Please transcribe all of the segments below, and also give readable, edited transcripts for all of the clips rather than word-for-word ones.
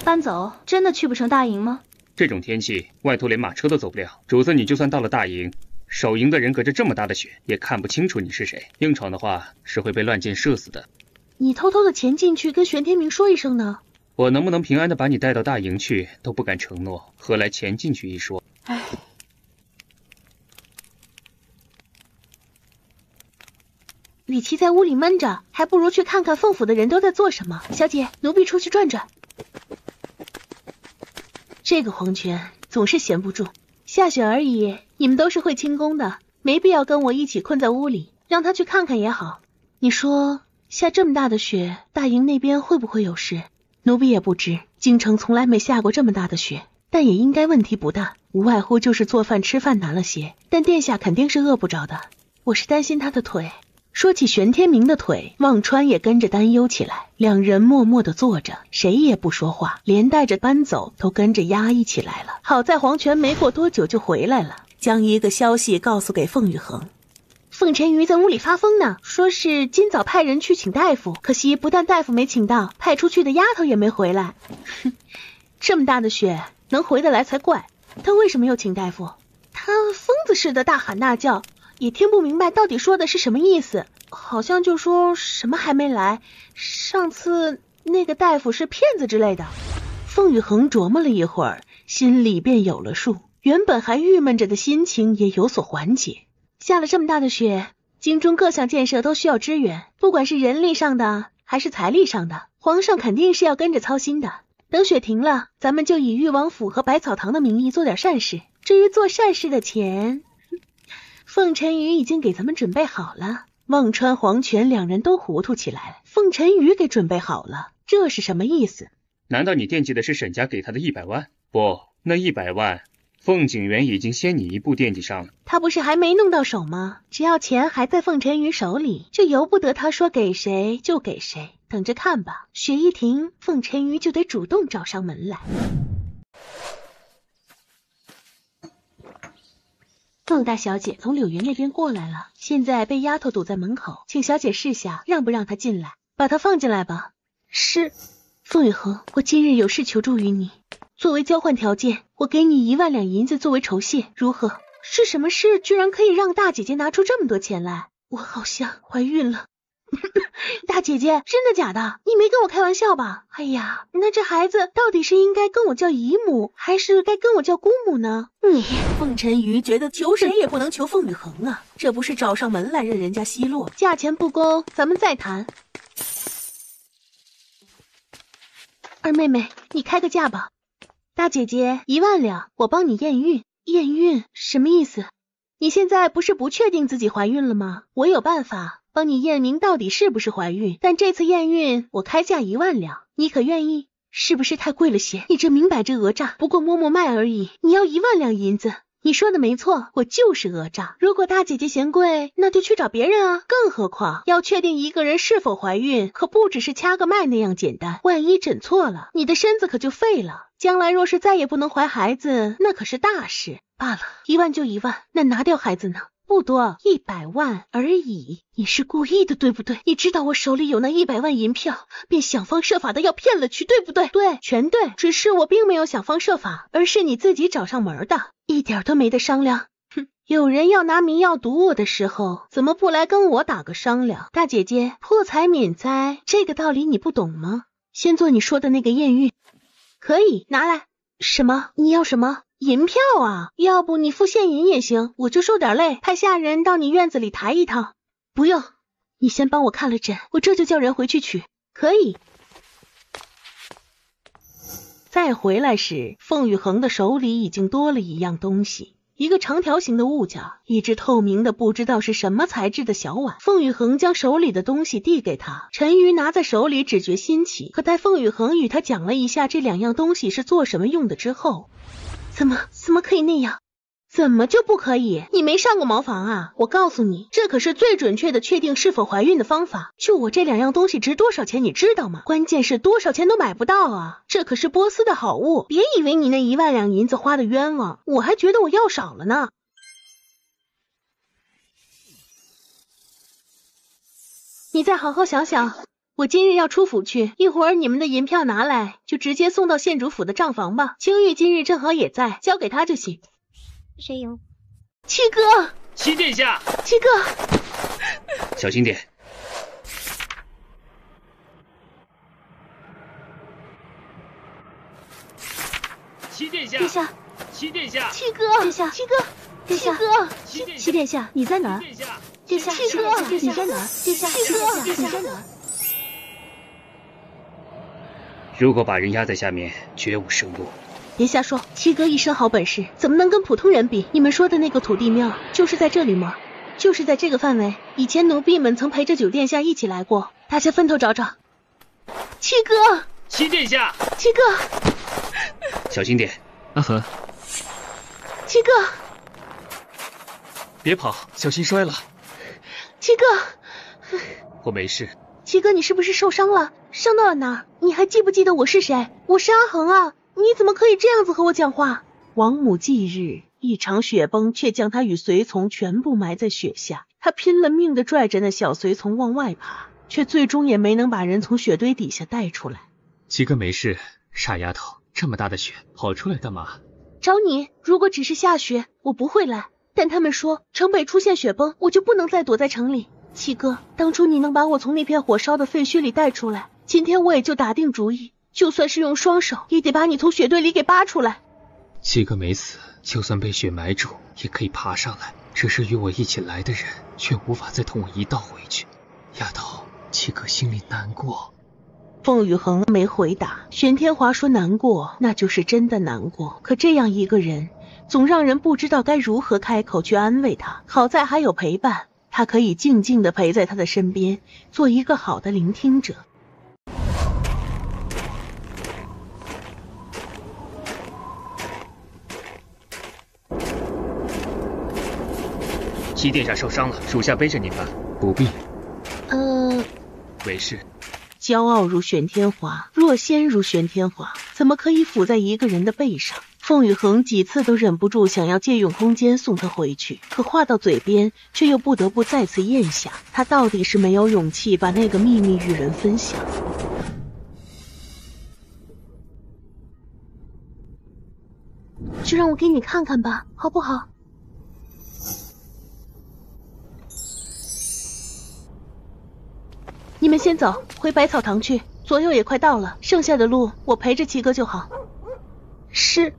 搬走真的去不成大营吗？这种天气，外头连马车都走不了。主子，你就算到了大营，守营的人隔着这么大的雪，也看不清楚你是谁。硬闯的话，是会被乱箭射死的。你偷偷的潜进去跟玄天明说一声呢？我能不能平安的把你带到大营去，都不敢承诺，何来潜进去一说？唉。与其在屋里闷着，还不如去看看凤府的人都在做什么。小姐，奴婢出去转转。这个黄泉总是闲不住，下雪而已，你们都是会轻功的，没必要跟我一起困在屋里，让他去看看也好。你说下这么大的雪，大营那边会不会有事？奴婢也不知，京城从来没下过这么大的雪，但也应该问题不大，无外乎就是做饭吃饭难了些，但殿下肯定是饿不着的。我是担心他的腿。说起玄天明的腿，忘川也跟着担忧起来，两人默默地坐着，谁也不说话，连带着搬走都跟着压抑起来了。好在黄泉没过多久就回来了，将一个消息告诉给凤玉衡。凤晨瑜在屋里发疯呢，说是今早派人去请大夫，可惜不但大夫没请到，派出去的丫头也没回来。哼，这么大的雪能回得来才怪。他为什么又请大夫？他疯子似的大喊大叫，也听不明白到底说的是什么意思，好像就说什么还没来，上次那个大夫是骗子之类的。凤玉衡琢磨了一会儿，心里便有了数，原本还郁闷着的心情也有所缓解。下了这么大的雪，京中各项建设都需要支援，不管是人力上的还是财力上的，皇上肯定是要跟着操心的。等雪停了，咱们就以裕王府和百草堂的名义做点善事，至于做善事的钱，凤晨瑜已经给咱们准备好了。忘川、黄泉两人都糊涂起来了。凤晨瑜给准备好了，这是什么意思？难道你惦记的是沈家给他的100万？不，那100万，凤景元已经先你一步惦记上了。他不是还没弄到手吗？只要钱还在凤晨瑜手里，就由不得他说给谁就给谁。等着看吧，雪一停，凤晨瑜就得主动找上门来。凤大小姐从柳云那边过来了，现在被丫头堵在门口，请小姐示下，让不让她进来？把她放进来吧。是。凤雨恒，我今日有事求助于你，作为交换条件，我给你1万两银子作为酬谢，如何？是什么事居然可以让大姐姐拿出这么多钱来？我好像怀孕了。大姐姐，真的假的？你没跟我开玩笑吧？哎呀，那这孩子到底是应该跟我叫姨母，还是该跟我叫姑母呢？凤晨瑜觉得求谁也不能求凤雨恒啊，这不是找上门来任人家奚落，价钱不公，咱们再谈。二妹妹，你开个价吧。大姐姐，1万两，我帮你验孕。验孕什么意思？你现在不是不确定自己怀孕了吗？我有办法帮你验明到底是不是怀孕，但这次验孕我开价1万两，你可愿意？是不是太贵了些？你这明摆着讹诈，不过摸摸脉而已，你要1万两银子。你说的没错，我就是讹诈。如果大姐姐嫌贵，那就去找别人啊。更何况要确定一个人是否怀孕，可不只是掐个脉那样简单，万一诊错了，你的身子可就废了。将来若是再也不能怀孩子，那可是大事。罢了，1万就1万，那拿掉孩子呢？不多，100万而已。你是故意的，对不对？你知道我手里有那100万银票，便想方设法的要骗了去，对不对？对，全对。只是我并没有想方设法，而是你自己找上门的，一点都没得商量。哼，有人要拿迷药毒我的时候，怎么不来跟我打个商量？大姐姐，破财免灾，这个道理你不懂吗？先做你说的那个验孕。可以，拿来。什么？你要什么？银票啊，要不你付现银也行，我就受点累，派下人到你院子里抬一趟。不用，你先帮我看了诊，我这就叫人回去取。可以。再回来时，凤雨恒的手里已经多了一样东西，一个长条形的物件，一只透明的不知道是什么材质的小碗。凤雨恒将手里的东西递给他，陈瑜拿在手里只觉新奇，可待凤雨恒与他讲了一下这2样东西是做什么用的之后，怎么可以那样？怎么就不可以？你没上过茅房啊？我告诉你，这可是最准确的确定是否怀孕的方法。就我这2样东西值多少钱，你知道吗？关键是多少钱都买不到啊！这可是波斯的好物，别以为你那1万两银子花的冤枉，我还觉得我要少了呢。你再好好想想，我今日要出府去，一会儿你们的银票拿来，就直接送到县主府的账房吧。青玉今日正好也在，交给他就行。谁赢？七哥，七殿下，七哥，小心点。七殿下，殿下，七殿下，七哥，殿下，七哥，殿下，七殿下，你在哪儿？殿下，殿下，七哥，你在哪儿？殿下，七哥，你在哪儿？如果把人压在下面，绝无生路。殿下说，七哥一身好本事，怎么能跟普通人比？你们说的那个土地庙，就是在这里吗？就是在这个范围。以前奴婢们曾陪着九殿下一起来过，大家分头找找。七哥，七殿下，七哥，小心点。阿和，七哥，别跑，小心摔了。七哥，我没事。七哥，你是不是受伤了？伤到了哪儿？你还记不记得我是谁？我是阿恒啊！你怎么可以这样子和我讲话？王母忌日，一场雪崩却将他与随从全部埋在雪下。他拼了命地拽着那小随从往外爬，却最终也没能把人从雪堆底下带出来。七哥没事，傻丫头，这么大的雪，跑出来干嘛？找你，如果只是下雪，我不会来。但他们说城北出现雪崩，我就不能再躲在城里。七哥，当初你能把我从那片火烧的废墟里带出来，今天我也就打定主意，就算是用双手，也得把你从雪堆里给扒出来。七哥没死，就算被雪埋住，也可以爬上来。只是与我一起来的人，却无法再同我一道回去。丫头，七哥心里难过。凤羽恒没回答。玄天华说难过，那就是真的难过。可这样一个人，总让人不知道该如何开口去安慰他。好在还有陪伴，他可以静静地陪在他的身边，做一个好的聆听者。七殿下受伤了，属下背着您吧。不必。没事。骄傲如玄天华，若仙如玄天华，怎么可以附在一个人的背上？凤羽恒几次都忍不住想要借用空间送他回去，可话到嘴边，却又不得不再次咽下。他到底是没有勇气把那个秘密与人分享。就让我给你看看吧，好不好？你们先走，回百草堂去，左右也快到了，剩下的路我陪着七哥就好。是。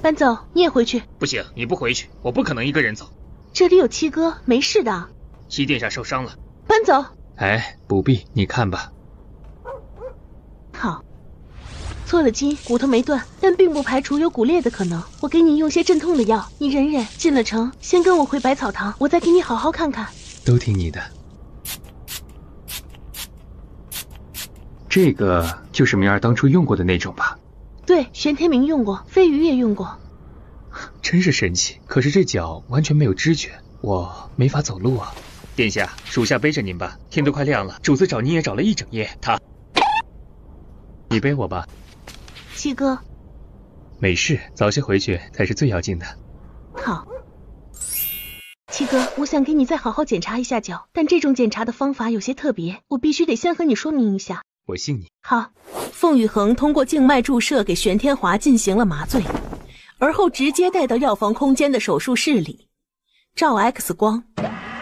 搬走，你也回去。不行，你不回去，我不可能一个人走。这里有七哥，没事的。七殿下受伤了。搬走。哎，不必，你看吧。好。挫了筋，骨头没断，但并不排除有骨裂的可能。我给你用些镇痛的药，你忍忍。进了城，先跟我回百草堂，我再给你好好看看。都听你的。这个就是明儿当初用过的那种吧？对，玄天明用过，飞鱼也用过。真是神奇，可是这脚完全没有知觉，我没法走路啊。殿下，属下背着您吧，天都快亮了，主子找您也找了一整夜。你背我吧。七哥。没事，早些回去才是最要紧的。好。七哥，我想给你再好好检查一下脚，但这种检查的方法有些特别，我必须得先和你说明一下。我信你。好。凤羽恒通过静脉注射给玄天华进行了麻醉，而后直接带到药房空间的手术室里，照 X 光，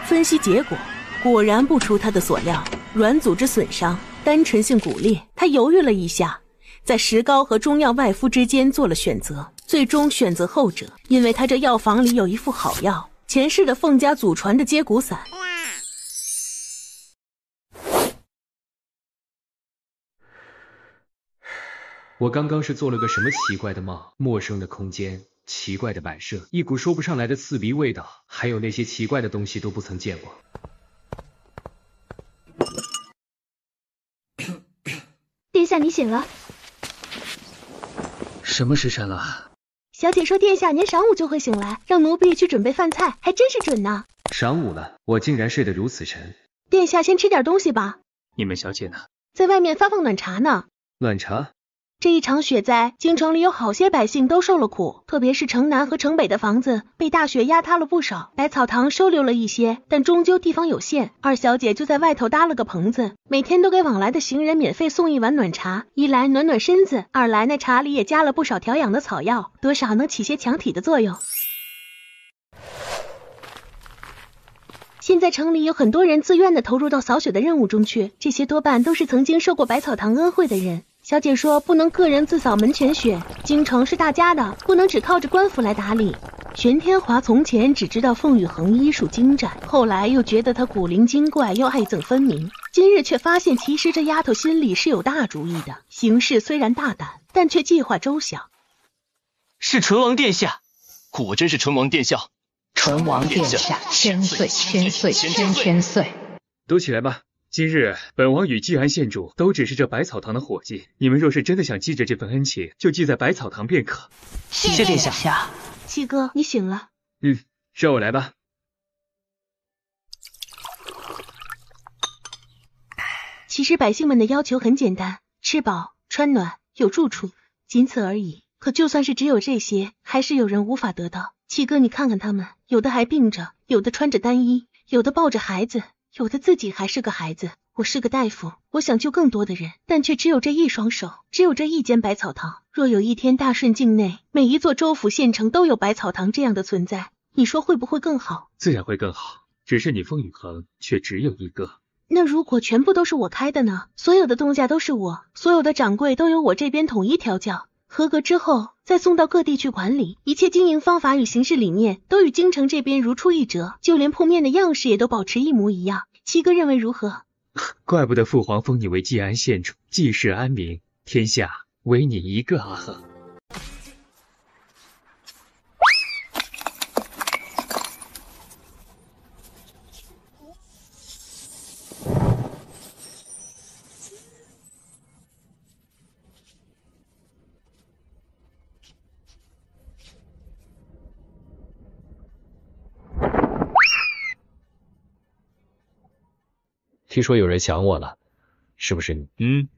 分析结果果然不出他的所料，软组织损伤，单纯性骨裂。他犹豫了一下，在石膏和中药外敷之间做了选择，最终选择后者，因为他这药房里有一副好药，前世的凤家祖传的接骨散。我刚刚是做了个什么奇怪的梦？陌生的空间，奇怪的摆设，一股说不上来的刺鼻味道，还有那些奇怪的东西都不曾见过。殿下，你醒了。什么时辰了？小姐说殿下您晌午就会醒来，让奴婢去准备饭菜，还真是准呢。晌午了，我竟然睡得如此沉。殿下先吃点东西吧。你们小姐呢？在外面发放暖茶呢。暖茶？这一场雪灾，京城里有好些百姓都受了苦，特别是城南和城北的房子被大雪压塌了不少。百草堂收留了一些，但终究地方有限，二小姐就在外头搭了个棚子，每天都给往来的行人免费送一碗暖茶，一来暖暖身子，二来那茶里也加了不少调养的草药，多少能起些强体的作用。现在城里有很多人自愿的投入到扫雪的任务中去，这些多半都是曾经受过百草堂恩惠的人。小姐说不能个人自扫门前雪，京城是大家的，不能只靠着官府来打理。玄天华从前只知道凤羽恒医术精湛，后来又觉得他古灵精怪又爱憎分明，今日却发现其实这丫头心里是有大主意的，行事虽然大胆，但却计划周详。是唇王殿下，果真是唇王殿下。唇王殿下，千岁千岁千岁！都起来吧。今日本王与季安县主都只是这百草堂的伙计，你们若是真的想记着这份恩情，就记在百草堂便可。谢殿下。七哥，你醒了。让我来吧。其实百姓们的要求很简单，吃饱穿暖有住处，仅此而已。可就算是只有这些，还是有人无法得到。七哥，你看看他们，有的还病着，有的穿着单衣，有的抱着孩子，有的自己还是个孩子。我是个大夫，我想救更多的人，但却只有这一双手，只有这一间百草堂。若有一天大顺境内每一座州府县城都有百草堂这样的存在，你说会不会更好？自然会更好，只是你凤羽恒却只有一个。那如果全部都是我开的呢？所有的东家都是我，所有的掌柜都由我这边统一调教，合格之后再送到各地去管理，一切经营方法与行事理念都与京城这边如出一辙，就连铺面的样式也都保持一模一样。七哥认为如何？怪不得父皇封你为季安县主，济世安民，天下唯你一个阿恒。听说有人想我了，是不是你？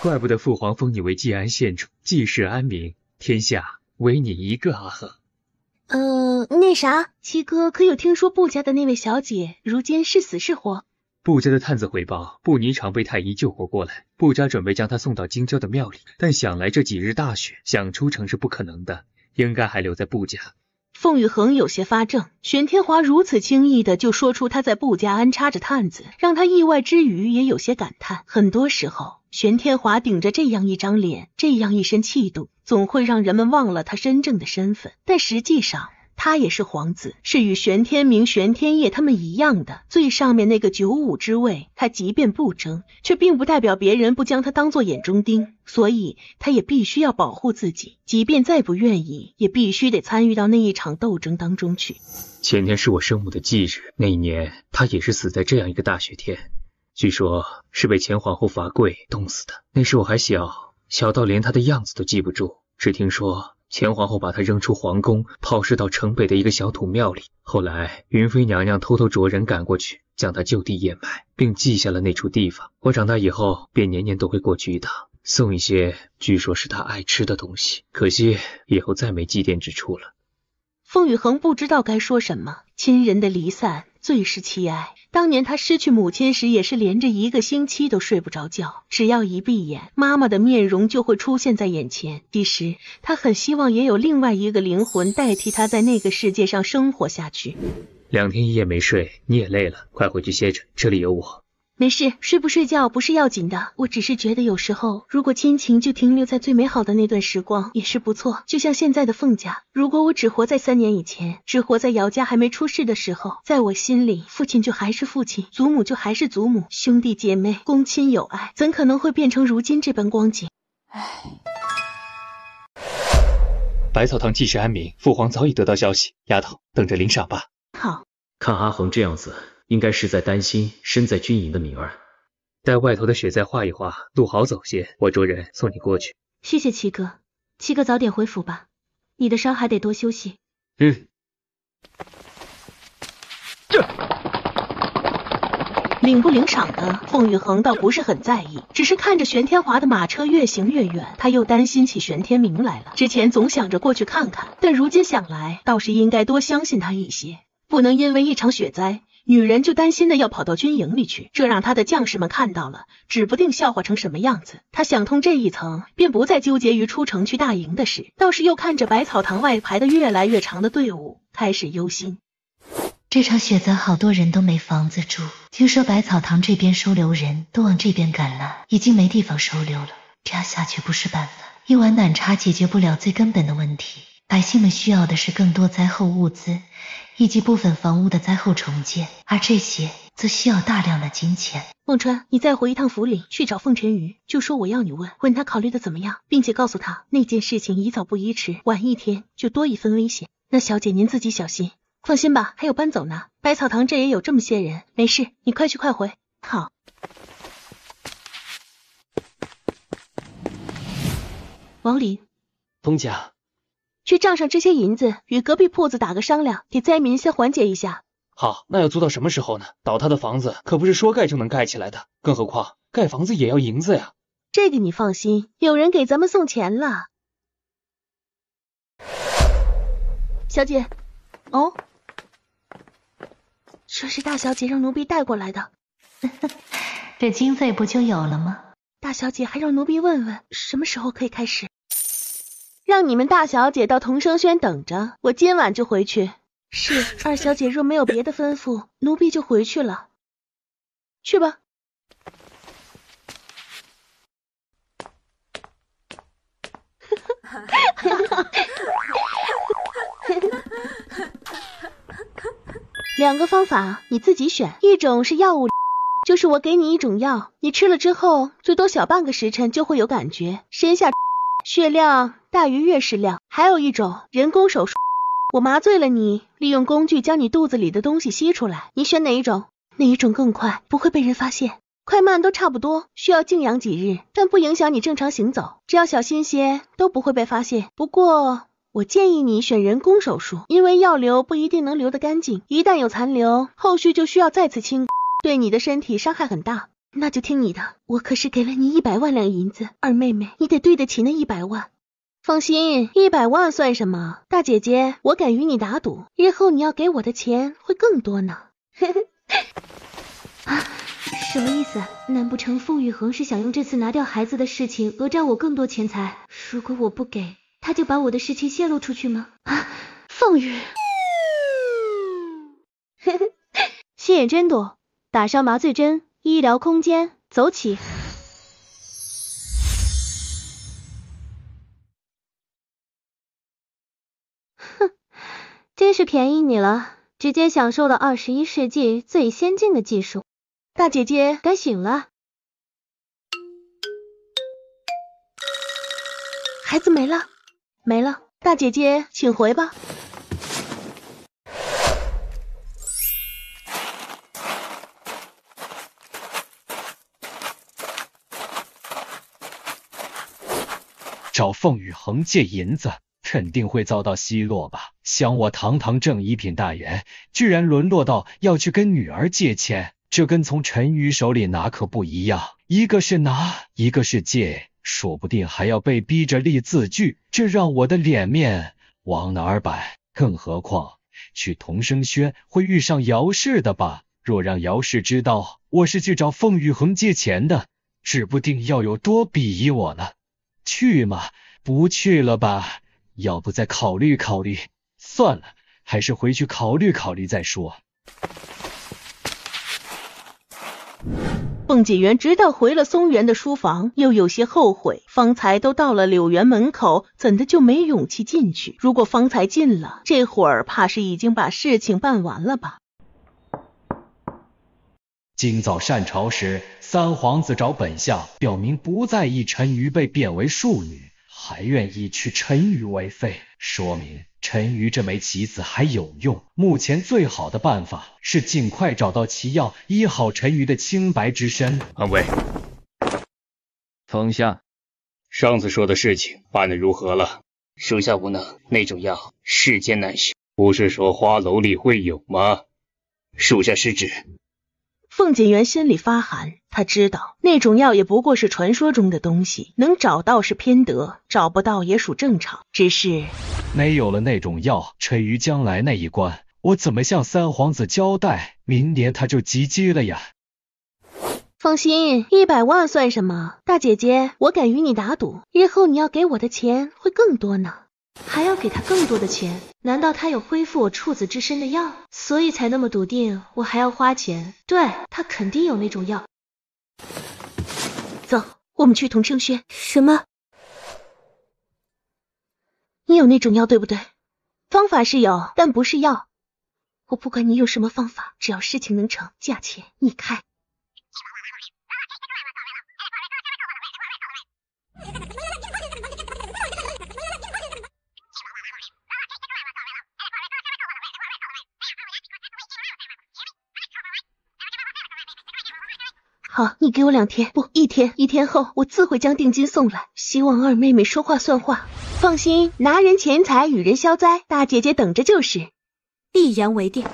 怪不得父皇封你为季安县主，济世安民，天下唯你一个阿恒。那啥，七哥可有听说布家的那位小姐如今是死是活？布家的探子回报，布霓裳被太医救活过来，布家准备将她送到京郊的庙里，但想来这几日大雪，想出城是不可能的，应该还留在布家。凤羽恒有些发怔，玄天华如此轻易的就说出他在布家安插着探子，让他意外之余也有些感叹。很多时候，玄天华顶着这样一张脸，这样一身气度，总会让人们忘了他真正的身份，但实际上他也是皇子，是与玄天明、玄天业他们一样的最上面那个95之位。他即便不争，却并不代表别人不将他当作眼中钉，所以他也必须要保护自己，即便再不愿意，也必须得参与到那一场斗争当中去。前天是我生母的忌日，那一年她也是死在这样一个大雪天，据说是被前皇后罚跪冻死的。那时我还小，小到连她的样子都记不住，只听说前皇后把她扔出皇宫，抛尸到城北的一个小土庙里。后来云妃娘娘偷偷着人赶过去，将她就地掩埋，并记下了那处地方。我长大以后便年年都会过去一趟，送一些据说是她爱吃的东西，可惜以后再没祭奠之处了。凤羽恒不知道该说什么，亲人的离散最是凄哀。当年他失去母亲时，也是连着1个星期都睡不着觉，只要一闭眼，妈妈的面容就会出现在眼前。其实他很希望也有另外一个灵魂代替他在那个世界上生活下去。2天1夜没睡，你也累了，快回去歇着，这里有我。没事，睡不睡觉不是要紧的，我只是觉得有时候如果亲情就停留在最美好的那段时光也是不错。就像现在的凤家，如果我只活在3年以前，只活在姚家还没出世的时候，在我心里父亲就还是父亲，祖母就还是祖母，兄弟姐妹公亲友爱，怎可能会变成如今这般光景。百草堂济世安民，父皇早已得到消息，丫头等着领赏吧。好。看阿恒这样子，应该是在担心身在军营的敏儿。待外头的雪再化一化，路好走些，我着人送你过去。谢谢七哥，七哥早点回府吧，你的伤还得多休息。领不领赏的，凤玉衡倒不是很在意，只是看着玄天华的马车越行越远，他又担心起玄天明来了。之前总想着过去看看，但如今想来，倒是应该多相信他一些，不能因为一场雪灾，女人就担心的要跑到军营里去，这让他的将士们看到了，指不定笑话成什么样子。他想通这一层，便不再纠结于出城去大营的事，倒是又看着百草堂外排的越来越长的队伍，开始忧心。这场雪灾好多人都没房子住，听说百草堂这边收留人都往这边赶了，已经没地方收留了。这样下去不是办法，一碗奶茶解决不了最根本的问题。百姓们需要的是更多灾后物资，以及部分房屋的灾后重建，而这些则需要大量的金钱。孟川，你再回一趟府里去找凤晨瑜，就说我要你问他考虑的怎么样，并且告诉他那件事情宜早不宜迟，晚一天就多一分危险。那小姐您自己小心。放心吧，还有搬走呢，百草堂这也有这么些人，没事，你快去快回。好。王林，东家，去账上这些银子与隔壁铺子打个商量，给灾民先缓解一下。好，那要租到什么时候呢？倒塌的房子可不是说盖就能盖起来的，更何况盖房子也要银子呀。这个你放心，有人给咱们送钱了。小姐，哦，这是大小姐让奴婢带过来的。这经费不就有了吗？大小姐还让奴婢问问什么时候可以开始。让你们大小姐到同生轩等着，我今晚就回去。是，二小姐若没有别的吩咐，奴婢就回去了。去吧。两个方法你自己选，一种是药物，就是我给你一种药，你吃了之后最多小半个时辰就会有感觉，身下血量大于月事量。还有一种人工手术，我麻醉了你，利用工具将你肚子里的东西吸出来，你选哪一种？哪一种更快，不会被人发现？快慢都差不多，需要静养几日，但不影响你正常行走，只要小心些都不会被发现。不过我建议你选人工手术，因为药流不一定能流得干净，一旦有残留，后续就需要再次清，对你的身体伤害很大。那就听你的，我可是给了你100万两银子，二妹妹你得对得起那100万。放心，100万算什么？大姐姐，我敢与你打赌，日后你要给我的钱会更多呢。啊，什么意思？难不成凤玉衡是想用这次拿掉孩子的事情讹诈我更多钱财？如果我不给，他就把我的事情泄露出去吗？啊，凤玉，心眼真多，打上麻醉针，医疗空间，走起。哼，真是便宜你了，直接享受了21世纪最先进的技术。大姐姐该醒了。孩子没了，没了，大姐姐请回吧。找凤羽衡借银子，肯定会遭到奚落吧？想我堂堂正一品大员，居然沦落到要去跟女儿借钱，这跟从陈宇手里拿可不一样，一个是拿，一个是借，说不定还要被逼着立字据，这让我的脸面往哪儿摆？更何况去同生轩会遇上姚氏的吧？若让姚氏知道我是去找凤羽衡借钱的，指不定要有多鄙夷我呢。去嘛，不去了吧？要不再考虑考虑？算了，还是回去考虑考虑再说。凤锦元直到回了松原的书房，又有些后悔，方才都到了柳园门口，怎的就没勇气进去？如果方才进了，这会儿怕是已经把事情办完了吧。今早善朝时，三皇子找本相，表明不在意陈瑜被贬为庶女，还愿意娶陈瑜为妃，说明陈瑜这枚棋子还有用。目前最好的办法是尽快找到奇药，医好陈瑜的清白之身。安慰，封下。上次说的事情办得如何了？属下无能，那种药世间难寻，不是说花楼里会有吗？属下失职。凤锦元心里发寒，他知道那种药也不过是传说中的东西，能找到是偏得，找不到也属正常。只是没有了那种药，陈瑜将来那一关，我怎么向三皇子交代？明年他就及笄了呀。放心，100万算什么？大姐姐，我敢与你打赌，日后你要给我的钱会更多呢。还要给他更多的钱？难道他有恢复我处子之身的药，所以才那么笃定我还要花钱？对，他肯定有那种药。走，我们去同清轩。什么？你有那种药对不对？方法是有，但不是药。我不管你用什么方法，只要事情能成，价钱你开。好，你给我2天，不，1天，1天后我自会将定金送来。希望二妹妹说话算话。放心，拿人钱财与人消灾，大姐姐等着就是。一言为定。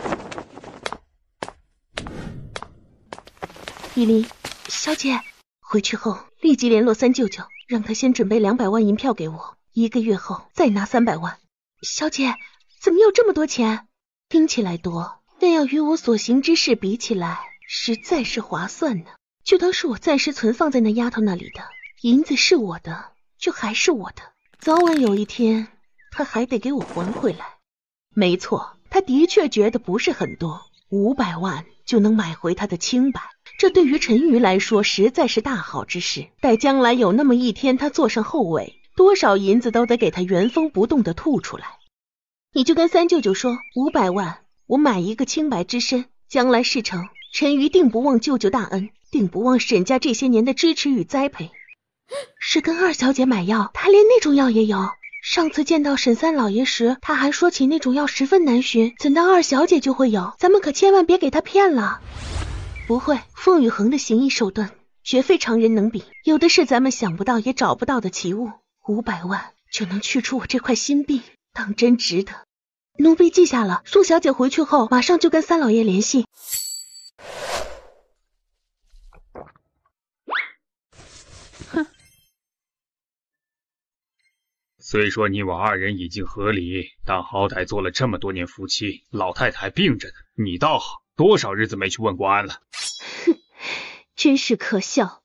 依琳，小姐，回去后立即联络三舅舅，让他先准备200万银票给我，1个月后再拿300万。小姐，怎么有这么多钱？听起来多，但要与我所行之事比起来，实在是划算呢。就当是我暂时存放在那丫头那里的银子是我的，就还是我的，早晚有一天她还得给我还回来。没错，她的确觉得不是很多，500万就能买回她的清白，这对于陈瑜来说实在是大好之事。待将来有那么一天她坐上后位，多少银子都得给她原封不动的吐出来。你就跟三舅舅说，500万我买一个清白之身，将来事成，陈瑜定不忘舅舅大恩，定不忘沈家这些年的支持与栽培。是跟二小姐买药，她连那种药也有。上次见到沈三老爷时，她还说起那种药十分难寻，怎的二小姐就会有？咱们可千万别给她骗了。不会，凤羽恒的行医手段绝非常人能比，有的是咱们想不到也找不到的奇物，500万就能去除我这块心病，当真值得。奴婢记下了，宋小姐回去后马上就跟三老爷联系。虽说你我2人已经和离，但好歹做了这么多年夫妻，老太太病着呢，你倒好，多少日子没去问过安了。哼，真是可笑，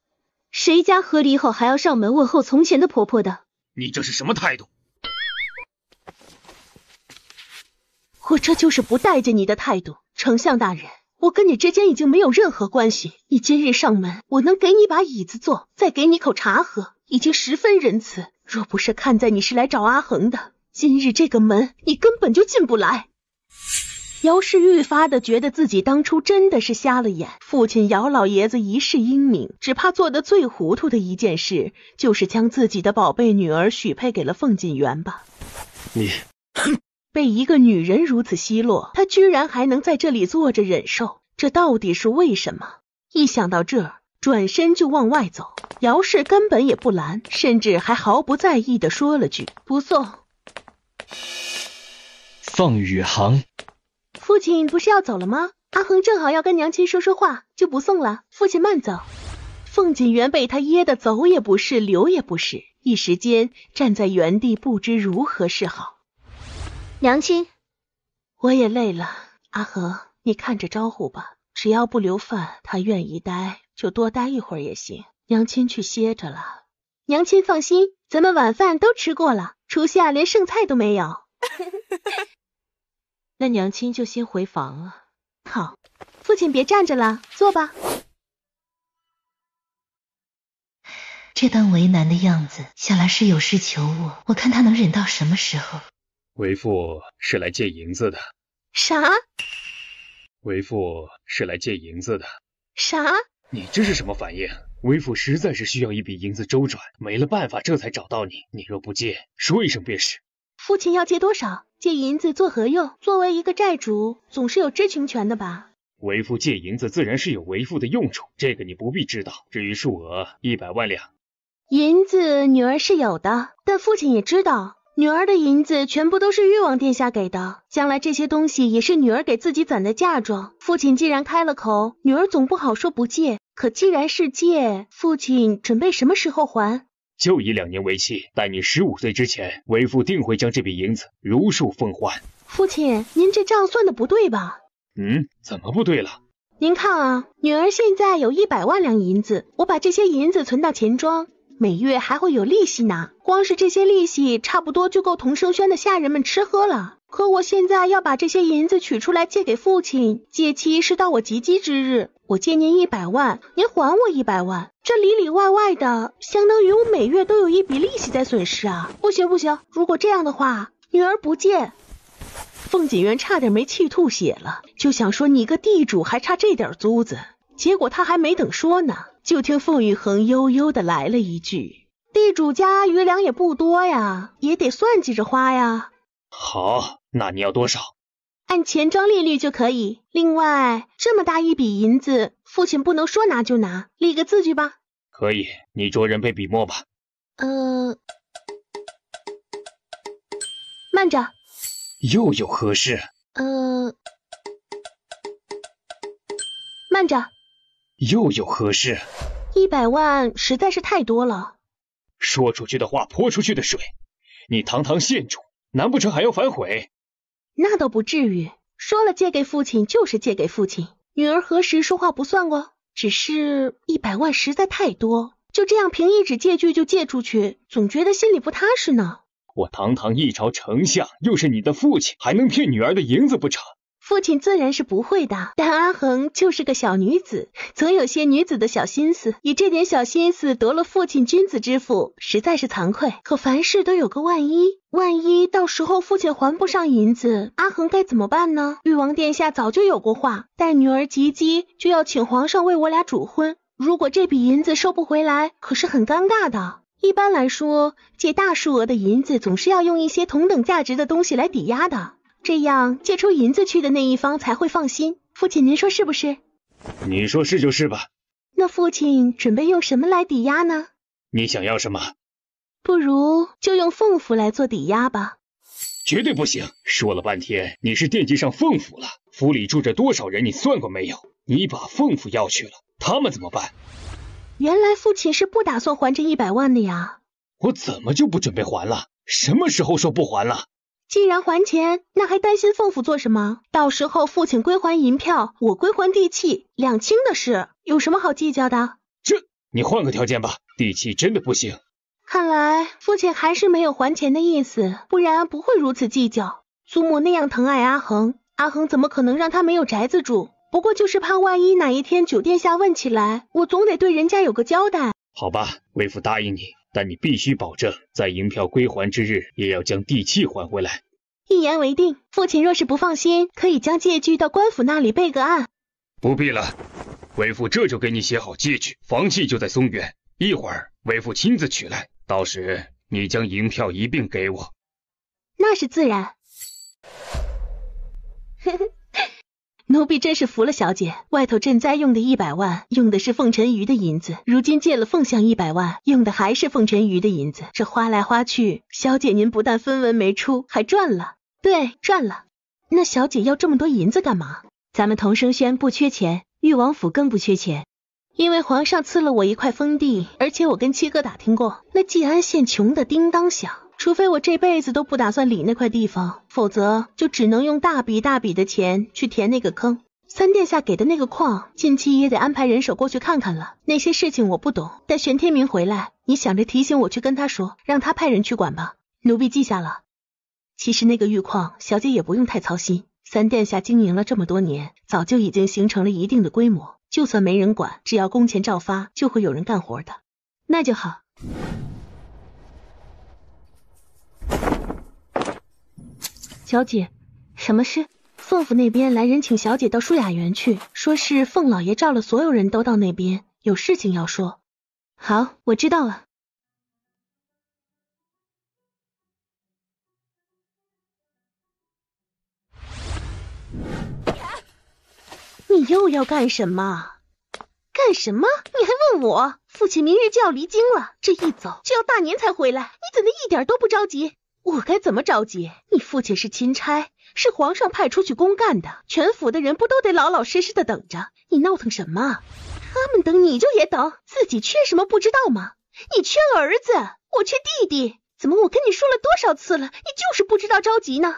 谁家和离后还要上门问候从前的婆婆的？你这是什么态度？我这就是不待见你的态度。丞相大人，我跟你之间已经没有任何关系，你今日上门，我能给你把椅子坐，再给你口茶喝，已经十分仁慈。若不是看在你是来找阿恒的，今日这个门你根本就进不来。姚氏愈发的觉得自己当初真的是瞎了眼，父亲姚老爷子一世英名，只怕做得最糊涂的一件事，就是将自己的宝贝女儿许配给了凤锦元吧。你被一个女人如此奚落，他居然还能在这里坐着忍受，这到底是为什么？一想到这儿，转身就往外走。姚氏根本也不拦，甚至还毫不在意的说了句不送。凤羽恒，父亲不是要走了吗？阿恒正好要跟娘亲说说话，就不送了，父亲慢走。凤锦元被他噎得走也不是，留也不是，一时间站在原地不知如何是好。娘亲，我也累了，阿恒，你看着招呼吧，只要不留饭，他愿意待就多待一会儿也行。娘亲去歇着了。娘亲放心，咱们晚饭都吃过了，厨下连剩菜都没有。那娘亲就先回房了。好，父亲别站着了，坐吧。这般为难的样子，想来是有事求我，我看他能忍到什么时候。为父是来借银子的。啥？为父是来借银子的。啥？你这是什么反应？为父实在是需要一笔银子周转，没了办法，这才找到你。你若不借，说一声便是。父亲要借多少？借银子作何用？作为一个债主，总是有知情权的吧？为父借银子自然是有为父的用处，这个你不必知道。至于数额，100万两。银子女儿是有的，但父亲也知道，女儿的银子全部都是誉王殿下给的，将来这些东西也是女儿给自己攒的嫁妆。父亲既然开了口，女儿总不好说不借。可既然是借，父亲准备什么时候还？就以2年为期，待你15岁之前，为父定会将这笔银子如数奉还。父亲，您这账算的不对吧？怎么不对了？您看啊，女儿现在有100万两银子，我把这些银子存到钱庄，每月还会有利息拿，光是这些利息差不多就够同生轩的下人们吃喝了。可我现在要把这些银子取出来借给父亲，借期是到我及笄之日，我借您100万，您还我100万，这里里外外的相当于我每月都有一笔利息在损失啊！不行，如果这样的话，女儿不借。凤锦园差点没气吐血了，就想说你个地主还差这点租子，结果他还没等说呢，就听凤玉衡悠悠的来了一句：地主家余粮也不多呀，也得算计着花呀。好，那你要多少？按钱庄利率就可以。另外，这么大一笔银子，父亲不能说拿就拿，立个字据吧。可以，你着人背笔墨吧。慢着。又有何事？慢着。又有何事？100万实在是太多了。说出去的话泼出去的水，你堂堂县主，难不成还要反悔？那倒不至于，说了借给父亲就是借给父亲，女儿何时说话不算过？只是100万实在太多，就这样凭一纸借据就借出去，总觉得心里不踏实呢。我堂堂一朝丞相，又是你的父亲，还能骗女儿的银子不成？父亲自然是不会的，但阿恒就是个小女子，总有些女子的小心思，以这点小心思得了父亲君子之腹，实在是惭愧。可凡事都有个万一到时候父亲还不上银子，阿恒该怎么办呢？誉王殿下早就有过话，待女儿及笄就要请皇上为我俩主婚，如果这笔银子收不回来，可是很尴尬的。一般来说，借大数额的银子总是要用一些同等价值的东西来抵押的，这样借出银子去的那一方才会放心。父亲您说是不是？你说是就是吧。那父亲准备用什么来抵押呢？你想要什么？不如就用凤府来做抵押吧。绝对不行，说了半天你是惦记上凤府了，府里住着多少人你算过没有？你把凤府要去了，他们怎么办？原来父亲是不打算还这100万的呀。我怎么就不准备还了？什么时候说不还了？既然还钱，那还担心凤府做什么？到时候父亲归还银票，我归还地契，两清的事，有什么好计较的？你换个条件吧，地契真的不行。看来父亲还是没有还钱的意思，不然不会如此计较。祖母那样疼爱阿恒，阿恒怎么可能让他没有宅子住？不过就是怕万一哪一天九殿下问起来，我总得对人家有个交代。好吧，为父答应你，但你必须保证在银票归还之日也要将地契还回来。一言为定，父亲若是不放心，可以将借据到官府那里备个案。不必了，为父这就给你写好借据，房契就在松原，一会儿为父亲自取来，到时你将银票一并给我。那是自然。奴婢真是服了小姐，外头赈灾用的100万，用的是凤沉鱼的银子，如今借了凤相100万，用的还是凤沉鱼的银子，这花来花去，小姐您不但分文没出，还赚了。对，赚了。那小姐要这么多银子干嘛？咱们同生轩不缺钱，誉王府更不缺钱。因为皇上赐了我一块封地，而且我跟七哥打听过，那季安县穷的叮当响，除非我这辈子都不打算理那块地方，否则就只能用大笔大笔的钱去填那个坑。三殿下给的那个矿，近期也得安排人手过去看看了。那些事情我不懂，待玄天明回来，你想着提醒我去跟他说，让他派人去管吧。奴婢记下了。其实那个玉矿，小姐也不用太操心，三殿下经营了这么多年，早就已经形成了一定的规模，就算没人管，只要工钱照发，就会有人干活的。那就好。小姐，什么事？凤府那边来人请小姐到舒雅园去，说是凤老爷召了所有人都到那边，有事情要说。好，我知道了。你又要干什么？干什么？你还问我？父亲明日就要离京了，这一走就要大年才回来，你怎么一点都不着急？我该怎么着急？你父亲是钦差，是皇上派出去公干的，全府的人不都得老老实实的等着？你闹腾什么？他们等你就也等，自己缺什么不知道吗？你缺儿子，我缺弟弟，怎么我跟你说了多少次了，你就是不知道着急呢？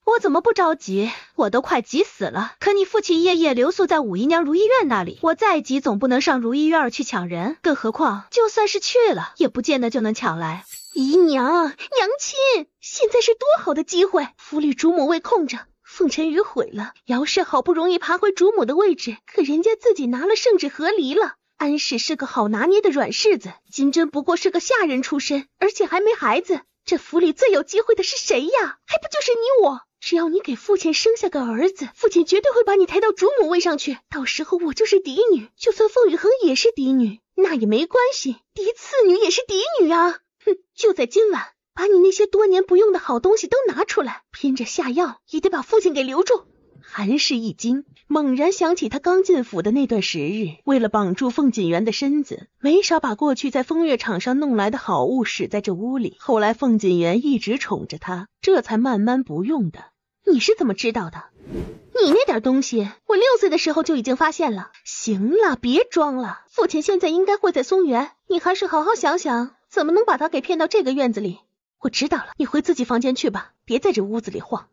我怎么不着急？我都快急死了。可你父亲夜夜留宿在武姨娘如意院那里，我再急总不能上如意院去抢人，更何况就算是去了，也不见得就能抢来。姨娘，娘亲，现在是多好的机会，府里主母位空着，凤臣宇毁了，姚氏好不容易爬回主母的位置，可人家自己拿了圣旨和离了。安氏是个好拿捏的软柿子，金针不过是个下人出身，而且还没孩子，这府里最有机会的是谁呀？还不就是你我？只要你给父亲生下个儿子，父亲绝对会把你抬到主母位上去，到时候我就是嫡女，就算凤羽恒也是嫡女，那也没关系，嫡次女也是嫡女啊。哼，就在今晚，把你那些多年不用的好东西都拿出来，拼着下药也得把父亲给留住。韩氏一惊，猛然想起他刚进府的那段时日，为了绑住凤锦园的身子，没少把过去在风月场上弄来的好物使在这屋里。后来凤锦园一直宠着他，这才慢慢不用的。你是怎么知道的？你那点东西，我6岁的时候就已经发现了。行了，别装了，父亲现在应该会在松原，你还是好好想想，怎么能把他给骗到这个院子里。我知道了，你回自己房间去吧，别在这屋子里晃。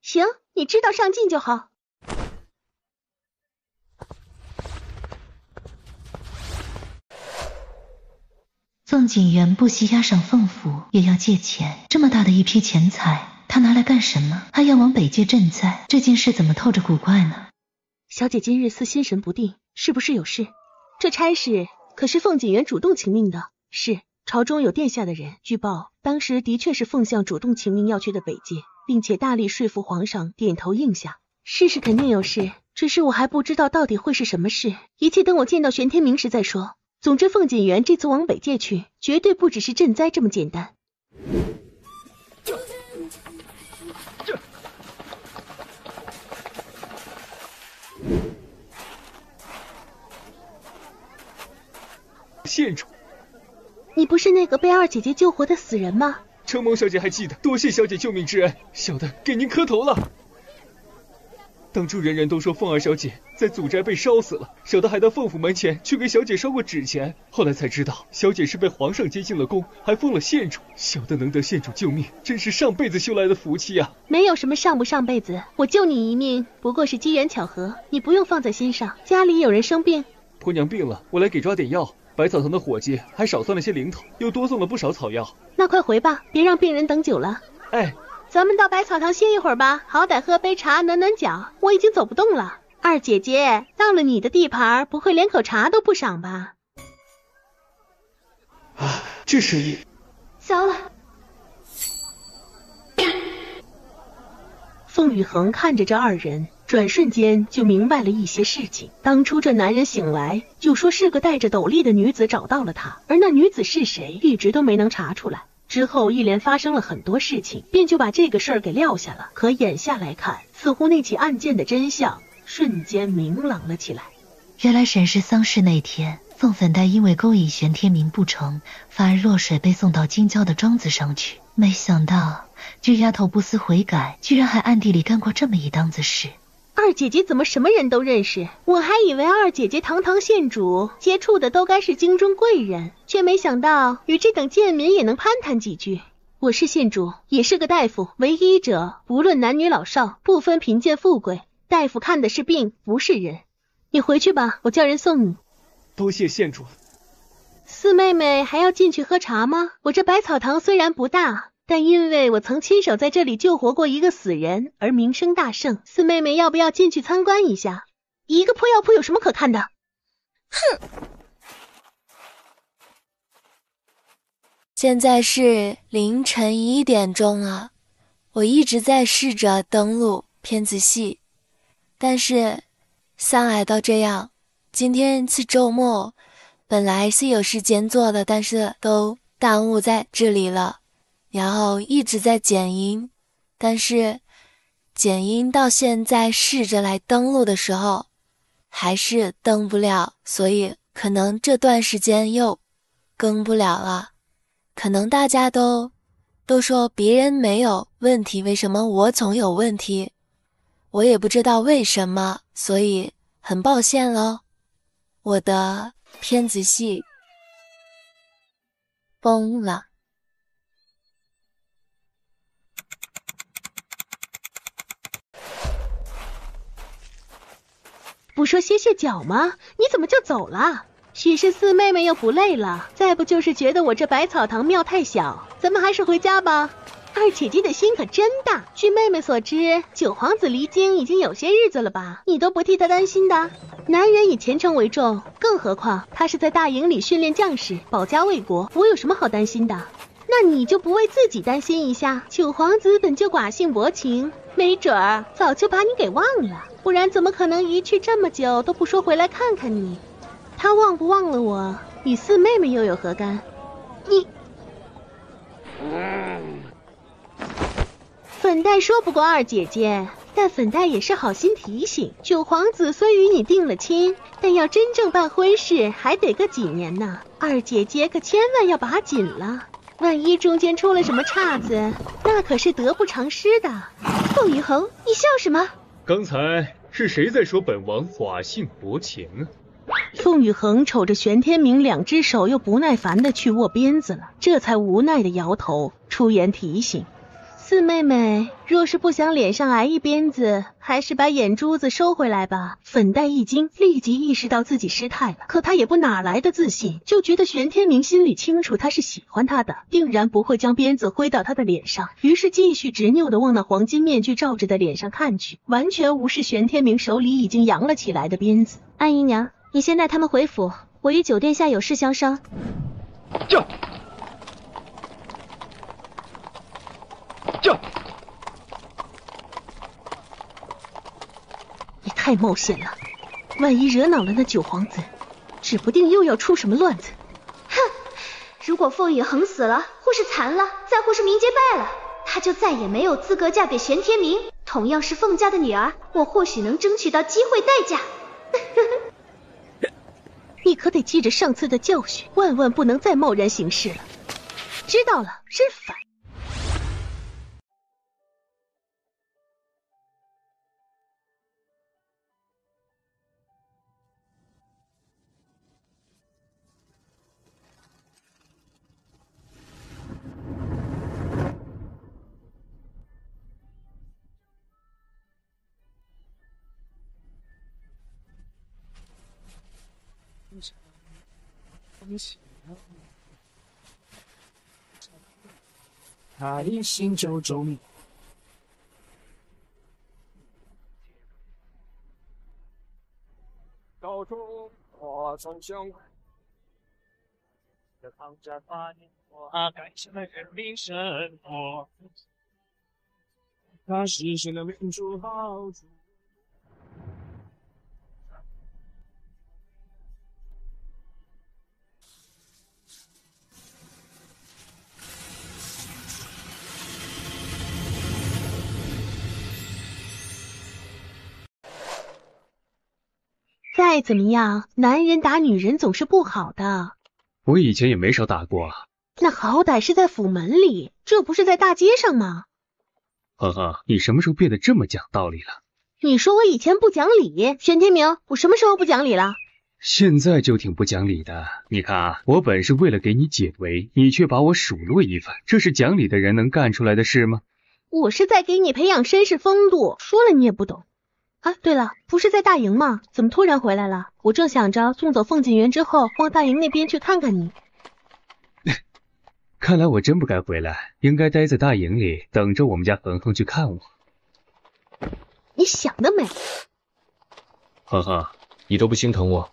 行，你知道上进就好。凤锦园不惜押上凤府也要借钱，这么大的一批钱财，他拿来干什么？还要往北借赈灾，这件事怎么透着古怪呢？小姐今日似心神不定，是不是有事？这差事可是凤锦园主动请命的。是，朝中有殿下的人，据报当时的确是凤相主动请命要去的北界，并且大力说服皇上点头应下。事是肯定有事，只是我还不知道到底会是什么事，一切等我见到玄天明时再说。总之凤锦园这次往北界去，绝对不只是赈灾这么简单。县主，你不是那个被二姐姐救活的死人吗？承蒙小姐还记得，多谢小姐救命之恩，小的给您磕头了。当初人人都说凤儿小姐在祖宅被烧死了，小的还到凤府门前去给小姐烧过纸钱，后来才知道小姐是被皇上接进了宫，还封了县主。小的能得县主救命，真是上辈子修来的福气啊！没有什么上不上辈子，我救你一命不过是机缘巧合，你不用放在心上。家里有人生病，婆娘病了，我来给抓点药。百草堂的伙计还少算了些零头，又多送了不少草药。那快回吧，别让病人等久了。哎，咱们到百草堂歇一会儿吧，好歹喝杯茶暖暖脚，我已经走不动了。二姐姐，到了你的地盘，不会连口茶都不赏吧？啊，这声音糟了！凤羽恒看着这二人，转瞬间就明白了一些事情。当初这男人醒来就说是个戴着斗笠的女子找到了他，而那女子是谁，一直都没能查出来。之后一连发生了很多事情，便就把这个事儿给撂下了。可眼下来看，似乎那起案件的真相瞬间明朗了起来。原来审视丧事那天，凤粉黛因为勾引玄天明不成，反而落水被送到京郊的庄子上去。没想到这丫头不思悔改，居然还暗地里干过这么一档子事。二姐姐怎么什么人都认识？我还以为二姐姐堂堂县主接触的都该是京中贵人，却没想到与这等贱民也能攀谈几句。我是县主，也是个大夫，唯一医者，不论男女老少，不分贫贱富贵，大夫看的是病，不是人。你回去吧，我叫人送你。多谢县主。四妹妹还要进去喝茶吗？我这百草堂虽然不大，但因为我曾亲手在这里救活过一个死人而名声大盛，四妹妹要不要进去参观一下？一个破药铺有什么可看的？哼！现在是凌晨1点钟了，我一直在试着登录骗子系，但是丧挨到这样，今天是周末，本来是有时间做的，但是都耽误在这里了，然后一直在剪音，但是剪音到现在试着来登录的时候还是登不了，所以可能这段时间又更不了了。可能大家都说别人没有问题，为什么我总有问题？我也不知道为什么，所以很抱歉咯。我的片子系崩了。不说歇歇脚吗？你怎么就走了？许是四妹妹又不累了，再不就是觉得我这百草堂庙太小，咱们还是回家吧。二姐姐的心可真大。据妹妹所知，九皇子离京已经有些日子了吧？你都不替他担心的？男人以前程为重，更何况他是在大营里训练将士，保家卫国，我有什么好担心的？那你就不为自己担心一下？九皇子本就寡性薄情，没准儿早就把你给忘了，不然怎么可能一去这么久都不说回来看看你？他忘不忘了我，与四妹妹又有何干？你，粉黛说不过二姐姐，但粉黛也是好心提醒，九皇子虽与你定了亲，但要真正办婚事还得个几年呢。二姐姐可千万要把紧了，万一中间出了什么岔子，那可是得不偿失的。凤羽恒，你笑什么？刚才是谁在说本王寡性薄情啊？凤羽恒瞅着玄天明两只手又不耐烦的去握鞭子了，这才无奈的摇头，出言提醒四妹妹，若是不想脸上挨一鞭子，还是把眼珠子收回来吧。粉黛一惊，立即意识到自己失态了，可她也不哪来的自信，就觉得玄天明心里清楚他是喜欢她的，定然不会将鞭子挥到她的脸上，于是继续执拗的往那黄金面具罩着的脸上看去，完全无视玄天明手里已经扬了起来的鞭子。安姨娘，你先带他们回府，我与九殿下有事相商。驾！驾！你太冒险了，万一惹恼了那九皇子，指不定又要出什么乱子。哼，如果凤羽恒死了，或是残了，再或是名节败了，她就再也没有资格嫁给玄天明。同样是凤家的女儿，我或许能争取到机会代价。你可得记着上次的教训，万万不能再贸然行事了。知道了，真烦。他一心就中，高中我从胸，这抗战8年，我改善了人民生活，他实现了民主好处。再怎么样，男人打女人总是不好的。我以前也没少打过啊。那好歹是在府门里，这不是在大街上吗？恒恒，你什么时候变得这么讲道理了？你说我以前不讲理，玄天明，我什么时候不讲理了？现在就挺不讲理的。你看啊，我本是为了给你解围，你却把我数落一番，这是讲理的人能干出来的事吗？我是在给你培养绅士风度，说了你也不懂。啊，对了，不是在大营吗？怎么突然回来了？我正想着送走凤锦园之后，往大营那边去看看你。看来我真不该回来，应该待在大营里，等着我们家恒恒去看我。你想得美！恒恒，你都不心疼我？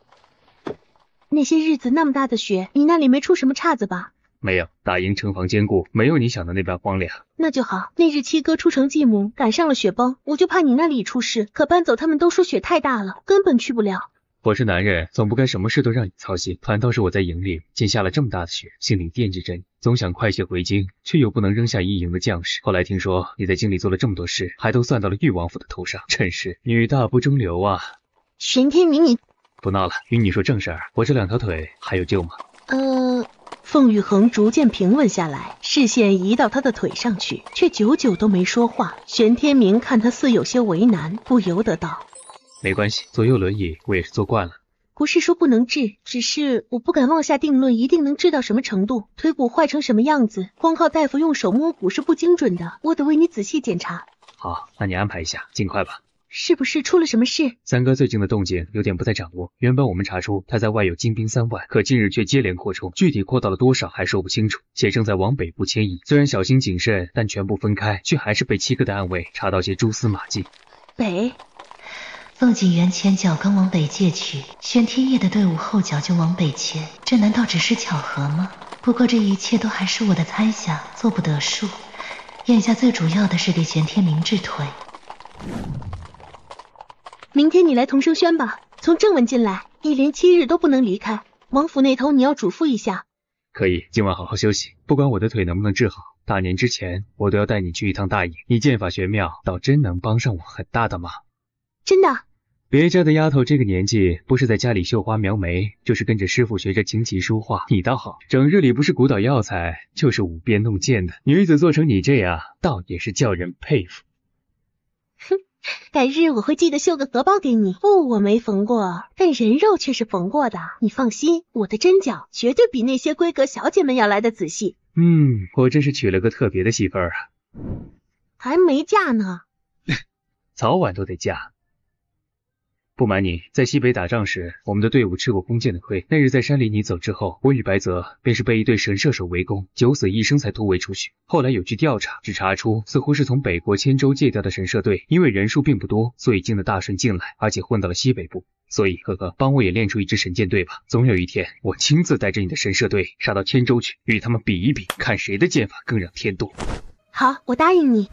那些日子那么大的雪，你那里没出什么岔子吧？没有，大营城防坚固，没有你想的那般荒凉。那就好。那日七哥出城继母，赶上了雪崩，我就怕你那里出事，可搬走他们都说雪太大了，根本去不了。我是男人，总不该什么事都让你操心。反倒是我在营里见下了这么大的雪，心里惦记着你，总想快些回京，却又不能扔下一营的将士。后来听说你在京里做了这么多事，还都算到了誉王府的头上，真是女大不中留啊！玄天明，你不闹了，与你说正事儿，我这2条腿还有救吗？凤玉衡逐渐平稳下来，视线移到他的腿上去，却久久都没说话。玄天明看他似有些为难，不由得道：没关系，左右轮椅我也是坐惯了。不是说不能治，只是我不敢妄下定论，一定能治到什么程度。腿骨坏成什么样子，光靠大夫用手摸骨是不精准的，我得为你仔细检查。好，那你安排一下，尽快吧。是不是出了什么事？三哥最近的动静有点不太掌握，原本我们查出他在外有精兵3万，可近日却接连扩充，具体扩到了多少还说不清楚，且正在往北部迁移。虽然小心谨慎，但全部分开，却还是被7个的暗卫查到些蛛丝马迹。北凤锦园前脚刚往北借去，玄天业的队伍后脚就往北迁，这难道只是巧合吗？不过这一切都还是我的猜想，做不得数。眼下最主要的是给玄天明治腿。明天你来同生轩吧，从正文进来，1连7日都不能离开。王府那头你要嘱咐一下。可以，今晚好好休息，不管我的腿能不能治好，大年之前我都要带你去一趟大营。你剑法玄妙，倒真能帮上我很大的忙。真的？别家的丫头这个年纪，不是在家里绣花描眉，就是跟着师傅学着琴棋书画。你倒好，整日里不是鼓捣药材，就是舞鞭弄剑的。女子做成你这样，倒也是叫人佩服。哼，改日我会记得绣个荷包给你。布我没缝过，但人肉却是缝过的。你放心，我的针脚绝对比那些闺阁小姐们要来的仔细。我真是娶了个特别的媳妇儿啊。还没嫁呢。早晚都得嫁。不瞒你，在西北打仗时，我们的队伍吃过弓箭的亏。那日在山里你走之后，我与白泽便是被一队神射手围攻，9死1生才突围出去。后来有据调查，只查出似乎是从北国千州借调的神射队，因为人数并不多，所以进了大顺进来，而且混到了西北部。所以，哥哥，帮我也练出一支神箭队吧。总有一天，我亲自带着你的神射队杀到千州去，与他们比一比，看谁的剑法更让天动。好，我答应你。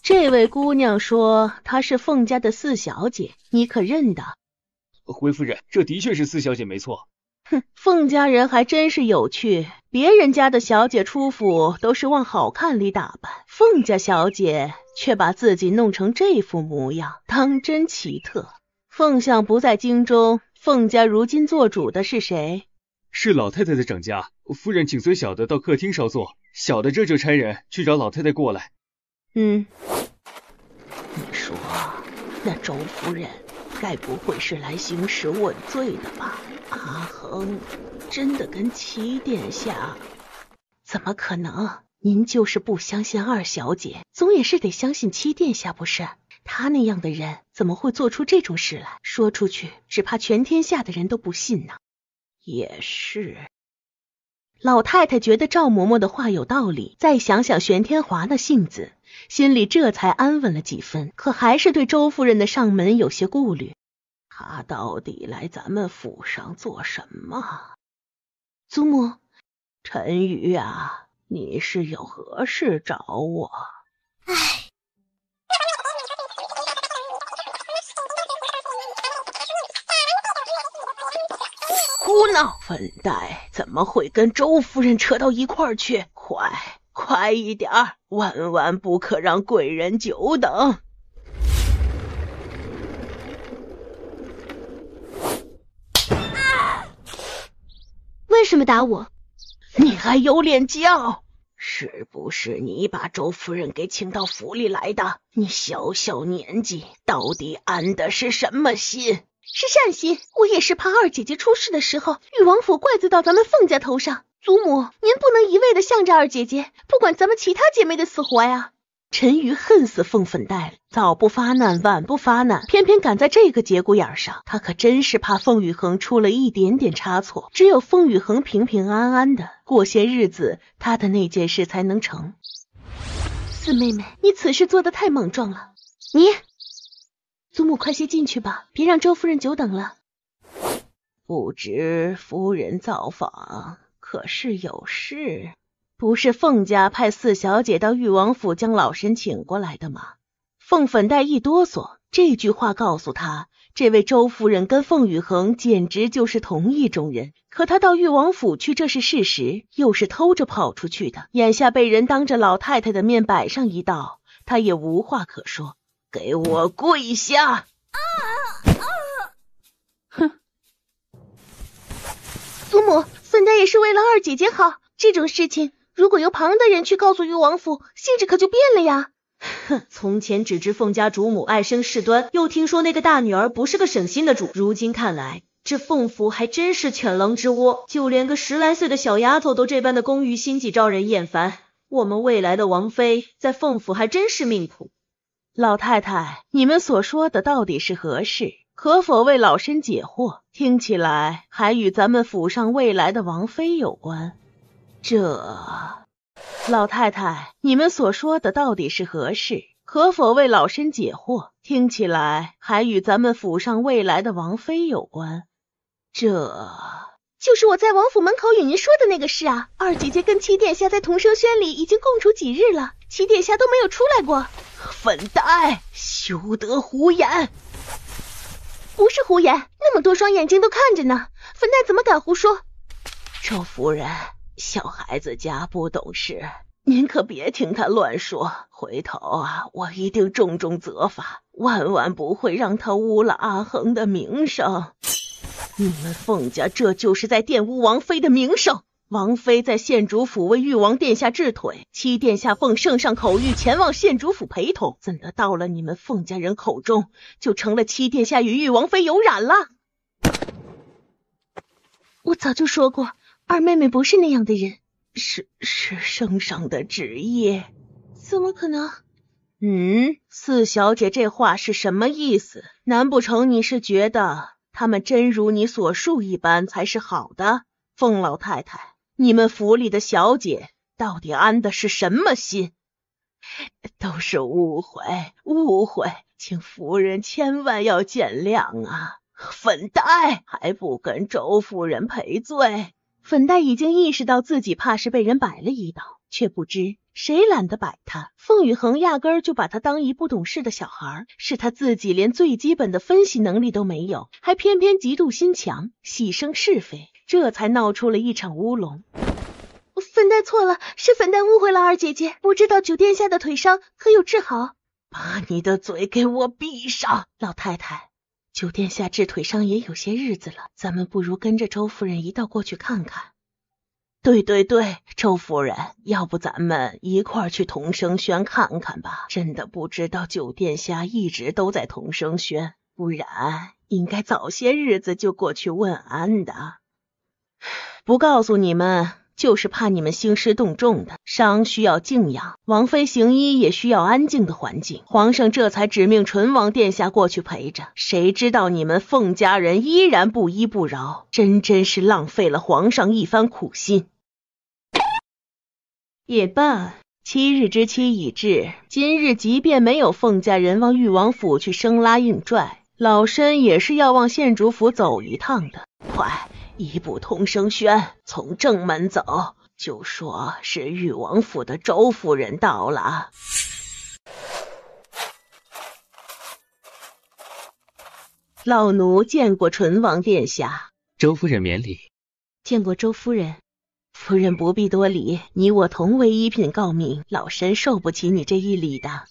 这位姑娘说她是凤家的4小姐，你可认得？回夫人，这的确是4小姐没错。哼，凤家人还真是有趣，别人家的小姐出府都是往好看里打扮，凤家小姐却把自己弄成这副模样，当真奇特。凤相不在京中，凤家如今做主的是谁？是老太太的掌家。夫人请随小的到客厅稍坐，小的这就差人去找老太太过来。你说那周夫人该不会是来兴师问罪的吧？阿恒真的跟齐殿下？怎么可能？您就是不相信2小姐，总也是得相信齐殿下不是？他那样的人怎么会做出这种事来？说出去只怕全天下的人都不信呢。也是。老太太觉得赵嬷嬷的话有道理，再想想玄天华的性子，心里这才安稳了几分，可还是对周夫人的上门有些顾虑。他到底来咱们府上做什么？祖母，陈瑜啊，你是有何事找我？胡闹！笨蛋，怎么会跟周夫人扯到一块儿去？快一点，万万不可让贵人久等。为什么打我？你还有脸叫？是不是你把周夫人给请到府里来的？你小小年纪，到底安的是什么心？是善心，我也是怕2姐姐出事的时候，誉王府怪罪到咱们凤家头上。祖母，您不能一味的向着2姐姐，不管咱们其他姐妹的死活呀。陈瑜恨死凤粉黛了，早不发难晚不发难，偏偏赶在这个节骨眼上，他可真是怕凤雨恒出了一点点差错，只有凤雨恒平平安安的过些日子，他的那件事才能成。四妹妹，你此事做得太莽撞了。祖母快些进去吧，别让周夫人久等了。不知夫人造访可是有事？不是凤家派四小姐到誉王府将老身请过来的吗？凤粉黛一哆嗦，这句话告诉他，这位周夫人跟凤雨恒简直就是同一种人。可他到誉王府去，这是事实，又是偷着跑出去的，眼下被人当着老太太的面摆上一道，他也无话可说。给我跪下！哼！祖母，粉黛也是为了二姐姐好，这种事情如果由旁的人去告诉誉王府，性质可就变了呀。哼，从前只知凤家主母爱生事端，又听说那个大女儿不是个省心的主，如今看来，这凤府还真是犬狼之窝，就连个10来岁的小丫头都这般的攻于心计，招人厌烦。我们未来的王妃在凤府还真是命苦。老太太，你们所说的到底是何事？可否为老身解惑？听起来还与咱们府上未来的王妃有关。老太太，你们所说的到底是何事？可否为老身解惑？听起来还与咱们府上未来的王妃有关。就是我在王府门口与您说的那个事啊。二姐姐跟七殿下在同生轩里已经共处几日了，七殿下都没有出来过。粉黛，休得胡言！不是胡言，那么多双眼睛都看着呢，粉黛怎么敢胡说？周夫人，小孩子家不懂事，您可别听他乱说，回头我一定重重责罚，万万不会让他污了阿恒的名声。你们凤家这就是在玷污王妃的名声。王妃在县主府为誉王殿下治腿，七殿下奉圣上口谕前往县主府陪同，怎的到了你们凤家人口中，就成了七殿下与誉王妃有染了？我早就说过，二妹妹不是那样的人。是圣上的旨意？怎么可能？四小姐这话是什么意思？难不成你是觉得他们真如你所述一般才是好的？凤老太太，你们府里的小姐到底安的是什么心？都是误会，请夫人千万要见谅啊！粉黛还不跟周夫人赔罪？粉黛已经意识到自己怕是被人摆了一道，却不知谁懒得摆他。凤雨恒压根儿就把他当一不懂事的小孩，是他自己连最基本的分析能力都没有，还偏偏嫉妒心强，喜生是非，这才闹出了一场乌龙。粉黛错了，是粉黛误会了二姐姐，不知道九殿下的腿伤可有治好？把你的嘴给我闭上！老太太，九殿下治腿伤也有些日子了，咱们不如跟着周夫人一道过去看看。对，周夫人，要不咱们一块儿去同生轩看看吧？真的不知道九殿下一直都在同生轩，不然应该早些日子就过去问安的。不告诉你们，就是怕你们兴师动众的。伤需要静养，王妃行医也需要安静的环境，皇上这才指命纯王殿下过去陪着。谁知道你们凤家人依然不依不饶，真是浪费了皇上一番苦心。也罢，7日之期已至，今日即便没有凤家人往誉王府去生拉硬拽，老身也是要往县主府走一趟的。快，一步同生轩，从正门走，就说是誉王府的周夫人到了。老奴见过纯王殿下。周夫人免礼。见过周夫人。夫人不必多礼，你我同为一品诰命，老身受不起你这一礼的。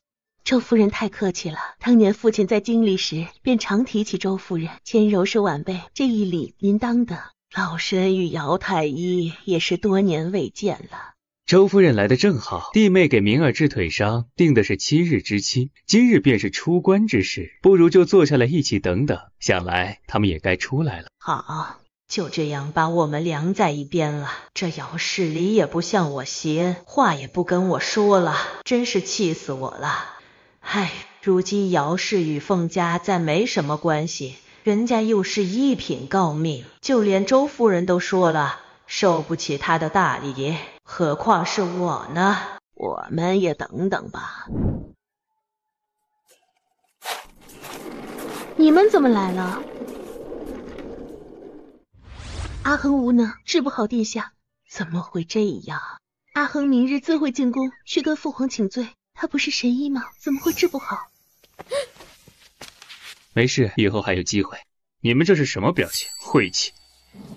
周夫人太客气了，当年父亲在京里时便常提起周夫人，谦柔是晚辈，这一礼您当的。老身与姚太医也是多年未见了。周夫人来得正好，弟妹给明儿治腿伤定的是7日之期，今日便是出关之时，不如就坐下来一起等等，想来他们也该出来了。好，就这样把我们晾在一边了。这姚氏理也不向我协，话也不跟我说了，真是气死我了。唉，如今姚氏与凤家再没什么关系，人家又是一品诰命，就连周夫人都说了受不起他的大礼，何况是我呢？我们也等等吧。你们怎么来了？阿恒无能，治不好殿下。怎么会这样？阿恒明日自会进宫去跟父皇请罪，他不是神医吗？怎么会治不好？没事，以后还有机会。你们这是什么表情？晦气！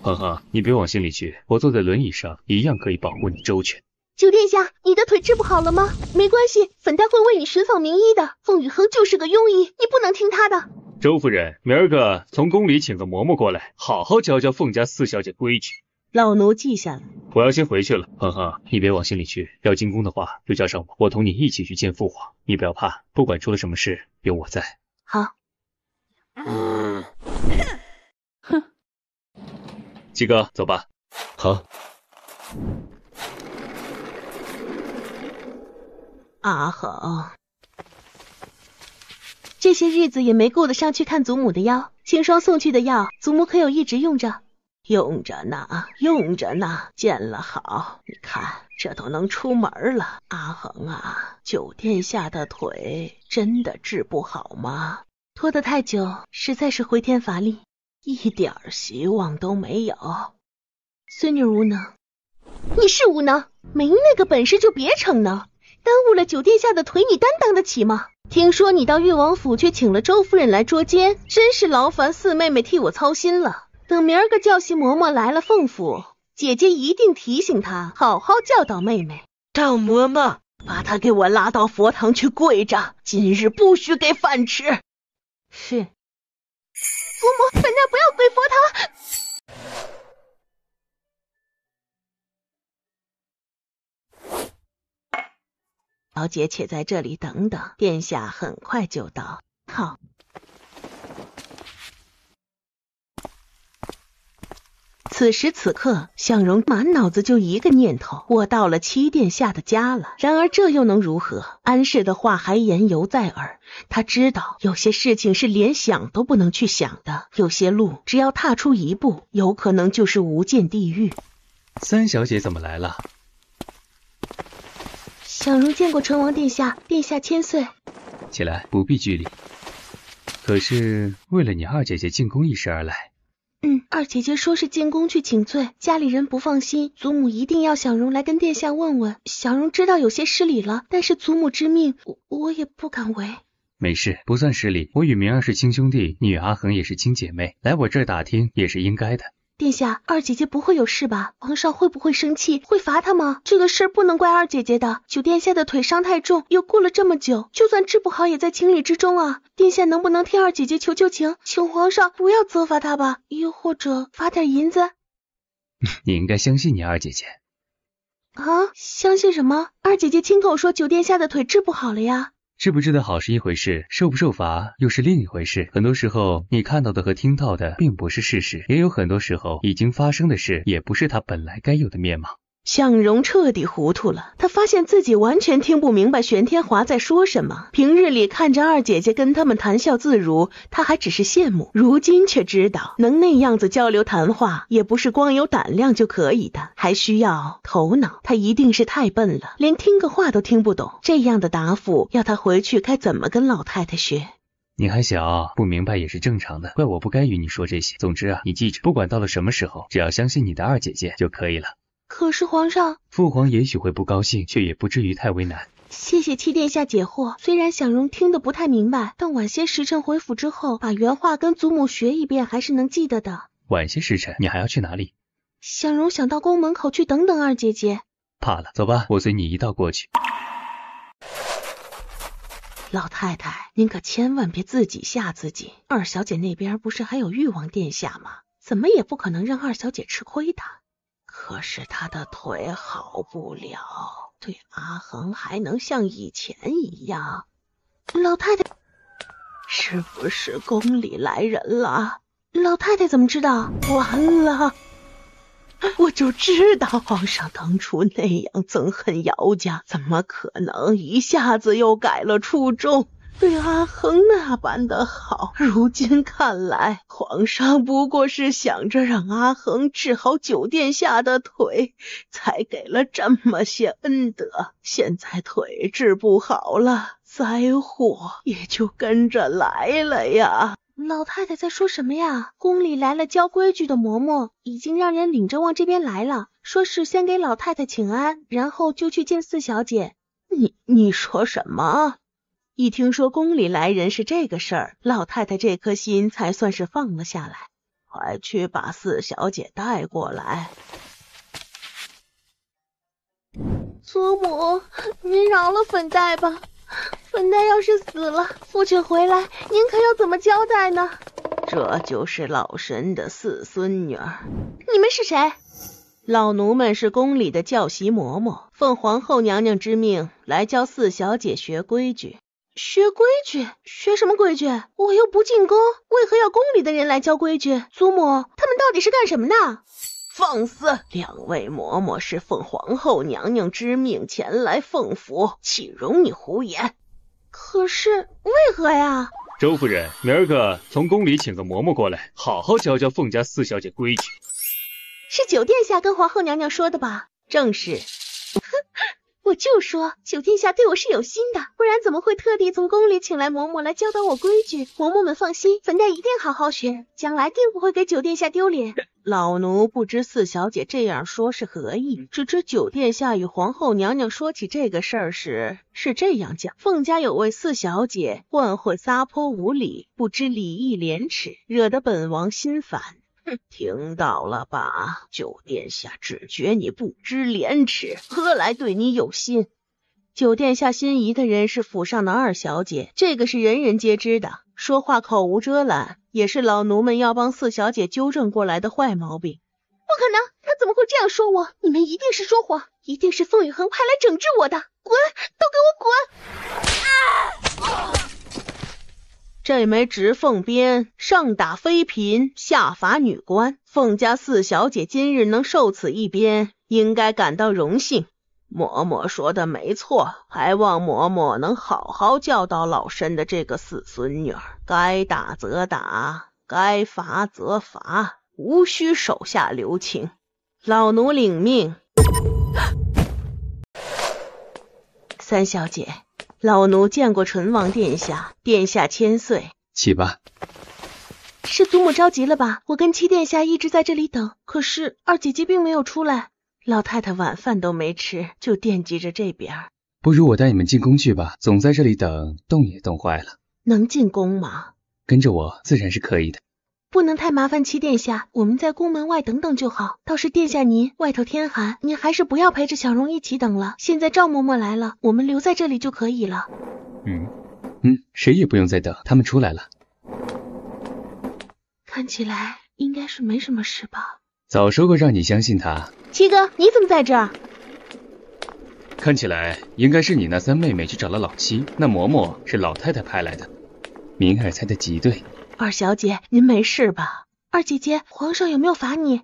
恒恒，你别往心里去，我坐在轮椅上一样可以保护你周全。九殿下，你的腿治不好了吗？没关系，粉黛会为你寻访名医的。凤羽恒就是个庸医，你不能听他的。周夫人，明儿个从宫里请个嬷嬷过来，好好教教凤家四小姐规矩。老奴记下了。我要先回去了，恒恒，你别往心里去。要进宫的话，就叫上我，我同你一起去见父皇。你不要怕，不管出了什么事，有我在。好。哼。七哥，走吧。好。阿恒，这些日子也没顾得上去看祖母的腰，清霜送去的药，祖母可有一直用着？用着呢，用着呢，见了好。你看，这都能出门了。阿恒啊，九殿下的腿真的治不好吗？拖得太久，实在是回天乏力，一点希望都没有。孙女无能。你是无能，没那个本事就别逞能。耽误了九殿下的腿，你担当得起吗？听说你到越王府却请了周夫人来捉奸，真是劳烦四妹妹替我操心了。等明儿个教习嬷嬷来了凤府，姐姐一定提醒她，好好教导妹妹。赵嬷嬷，把她给我拉到佛堂去跪着，今日不许给饭吃。是。祖母，粉黛不要跪佛堂。小姐且在这里等等，殿下很快就到。好。此时此刻，向荣满脑子就一个念头，我到了七殿下的家了。然而这又能如何？安氏的话还言犹在耳，他知道有些事情是连想都不能去想的，有些路只要踏出一步，有可能就是无间地狱。三小姐怎么来了？小荣见过成王殿下，殿下千岁。起来，不必拘礼。可是为了你二姐姐进宫一事而来。二姐姐说是进宫去请罪，家里人不放心，祖母一定要小荣来跟殿下问问。小荣知道有些失礼了，但是祖母之命，我也不敢违。没事，不算失礼。我与明儿是亲兄弟，你与阿恒也是亲姐妹，来我这儿打听也是应该的。殿下，二姐姐不会有事吧？皇上会不会生气？会罚她吗？这个事儿不能怪二姐姐的。九殿下的腿伤太重，又过了这么久，就算治不好也在情理之中啊。殿下能不能替二姐姐求求情，请皇上不要责罚她吧？又或者罚点银子？你应该相信你二姐姐。啊？相信什么？二姐姐亲口说九殿下的腿治不好了呀。治不治得好是一回事，受不受罚又是另一回事。很多时候你看到的和听到的并不是事实，也有很多时候已经发生的事也不是它本来该有的面貌。向荣彻底糊涂了，他发现自己完全听不明白玄天华在说什么。平日里看着二姐姐跟他们谈笑自如，他还只是羡慕，如今却知道能那样子交流谈话也不是光有胆量就可以的，还需要头脑。他一定是太笨了，连听个话都听不懂，这样的答复要他回去该怎么跟老太太学？你还小，不明白也是正常的，怪我不该与你说这些。总之啊，你记着，不管到了什么时候，只要相信你的二姐姐就可以了。可是皇上，父皇也许会不高兴，却也不至于太为难。谢谢七殿下解惑，虽然想荣听得不太明白，但晚些时辰回府之后，把原话跟祖母学一遍，还是能记得的。晚些时辰，你还要去哪里？想荣想到宫门口去等等二姐姐。怕了，走吧，我随你一道过去。老太太，您可千万别自己吓自己。二小姐那边不是还有玉王殿下吗？怎么也不可能让二小姐吃亏的。可是她的腿好不了，对阿恒还能像以前一样。老太太，是不是宫里来人了？老太太怎么知道？完了，我就知道皇上当初那样憎恨姚家，怎么可能一下子又改了初衷，对阿恒那般的好。如今看来，皇上不过是想着让阿恒治好九殿下的腿，才给了这么些恩德。现在腿治不好了，灾祸也就跟着来了呀。老太太在说什么呀？宫里来了教规矩的嬷嬷，已经让人领着往这边来了，说是先给老太太请安，然后就去见四小姐。你说什么？一听说宫里来人是这个事儿，老太太这颗心才算是放了下来。快去把四小姐带过来。祖母，您饶了粉黛吧。粉黛要是死了，父亲回来，您可要怎么交代呢？这就是老神的四孙女儿。你们是谁？老奴们是宫里的教习嬷嬷，奉皇后娘娘之命来教四小姐学规矩。学规矩？学什么规矩？我又不进宫，为何要宫里的人来教规矩？祖母，他们到底是干什么的？放肆！两位嬷嬷是奉皇后娘娘之命前来奉府，岂容你胡言？可是为何呀？周夫人，明儿个从宫里请个嬷嬷过来，好好教教凤家四小姐规矩。是九殿下跟皇后娘娘说的吧？正是。我就说九殿下对我是有心的，不然怎么会特地从宫里请来嬷嬷来教导我规矩？嬷嬷们放心，粉黛一定好好学，将来定不会给九殿下丢脸。老奴不知四小姐这样说是何意，只知九殿下与皇后娘娘说起这个事儿时是这样讲：凤家有位四小姐惯会撒泼无礼，不知礼义廉耻，惹得本王心烦。听到了吧？九殿下只觉你不知廉耻，何来对你有心？九殿下心仪的人是府上的二小姐，这个是人人皆知的，说话口无遮拦，也是老奴们要帮四小姐纠正过来的坏毛病。不可能，他怎么会这样说我？你们一定是说谎，一定是凤羽恒派来整治我的！滚，都给我滚！这枚直凤鞭上打妃嫔，下罚女官，凤家四小姐今日能受此一鞭，应该感到荣幸。嬷嬷说的没错，还望嬷嬷能好好教导老身的这个四孙女儿，该打则打，该罚则罚，无需手下留情。老奴领命。三小姐，老奴见过唇王殿下，殿下千岁。起吧。是祖母着急了吧？我跟七殿下一直在这里等，可是二姐姐并没有出来。老太太晚饭都没吃，就惦记着这边。不如我带你们进宫去吧，总在这里等，冻也冻坏了。能进宫吗？跟着我自然是可以的。不能太麻烦七殿下，我们在宫门外等等就好。倒是殿下您外头天寒，您还是不要陪着小荣一起等了。现在赵嬷嬷来了，我们留在这里就可以了。谁也不用再等，他们出来了。看起来应该是没什么事吧。早说过让你相信他。七哥，你怎么在这儿？看起来应该是你那三妹妹去找了老七，那嬷嬷是老太太派来的。明儿猜的极对。二小姐，您没事吧？二姐姐，皇上有没有罚你？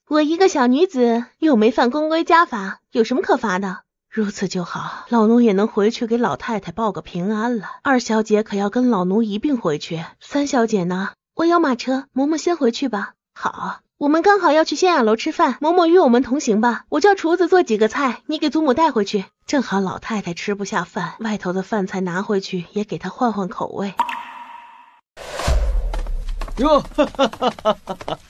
我一个小女子，又没犯宫规家法，有什么可罚的？如此就好，老奴也能回去给老太太报个平安了。二小姐可要跟老奴一并回去。三小姐呢？我有马车，嬷嬷先回去吧。好，我们刚好要去仙雅楼吃饭，嬷嬷与我们同行吧。我叫厨子做几个菜，你给祖母带回去。正好老太太吃不下饭，外头的饭菜拿回去也给她换换口味。哟，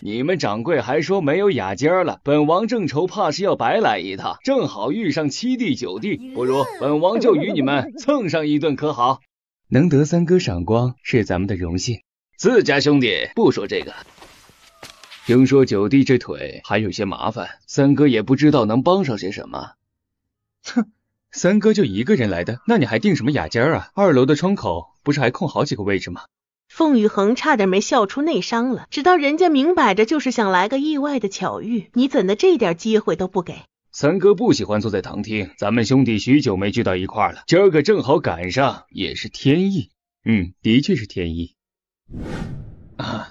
你们掌柜还说没有雅间了，本王正愁怕是要白来一趟，正好遇上七弟九弟，不如本王就与你们蹭上一顿可好？能得三哥赏光是咱们的荣幸。自家兄弟不说这个，听说九弟这腿还有些麻烦，三哥也不知道能帮上些什么。哼，三哥就一个人来的，那你还订什么雅间啊？二楼的窗口不是还空好几个位置吗？凤羽恒差点没笑出内伤了，知道人家明摆着就是想来个意外的巧遇，你怎的这点机会都不给？三哥不喜欢坐在堂厅，咱们兄弟许久没聚到一块了，今儿个正好赶上，也是天意。的确是天意。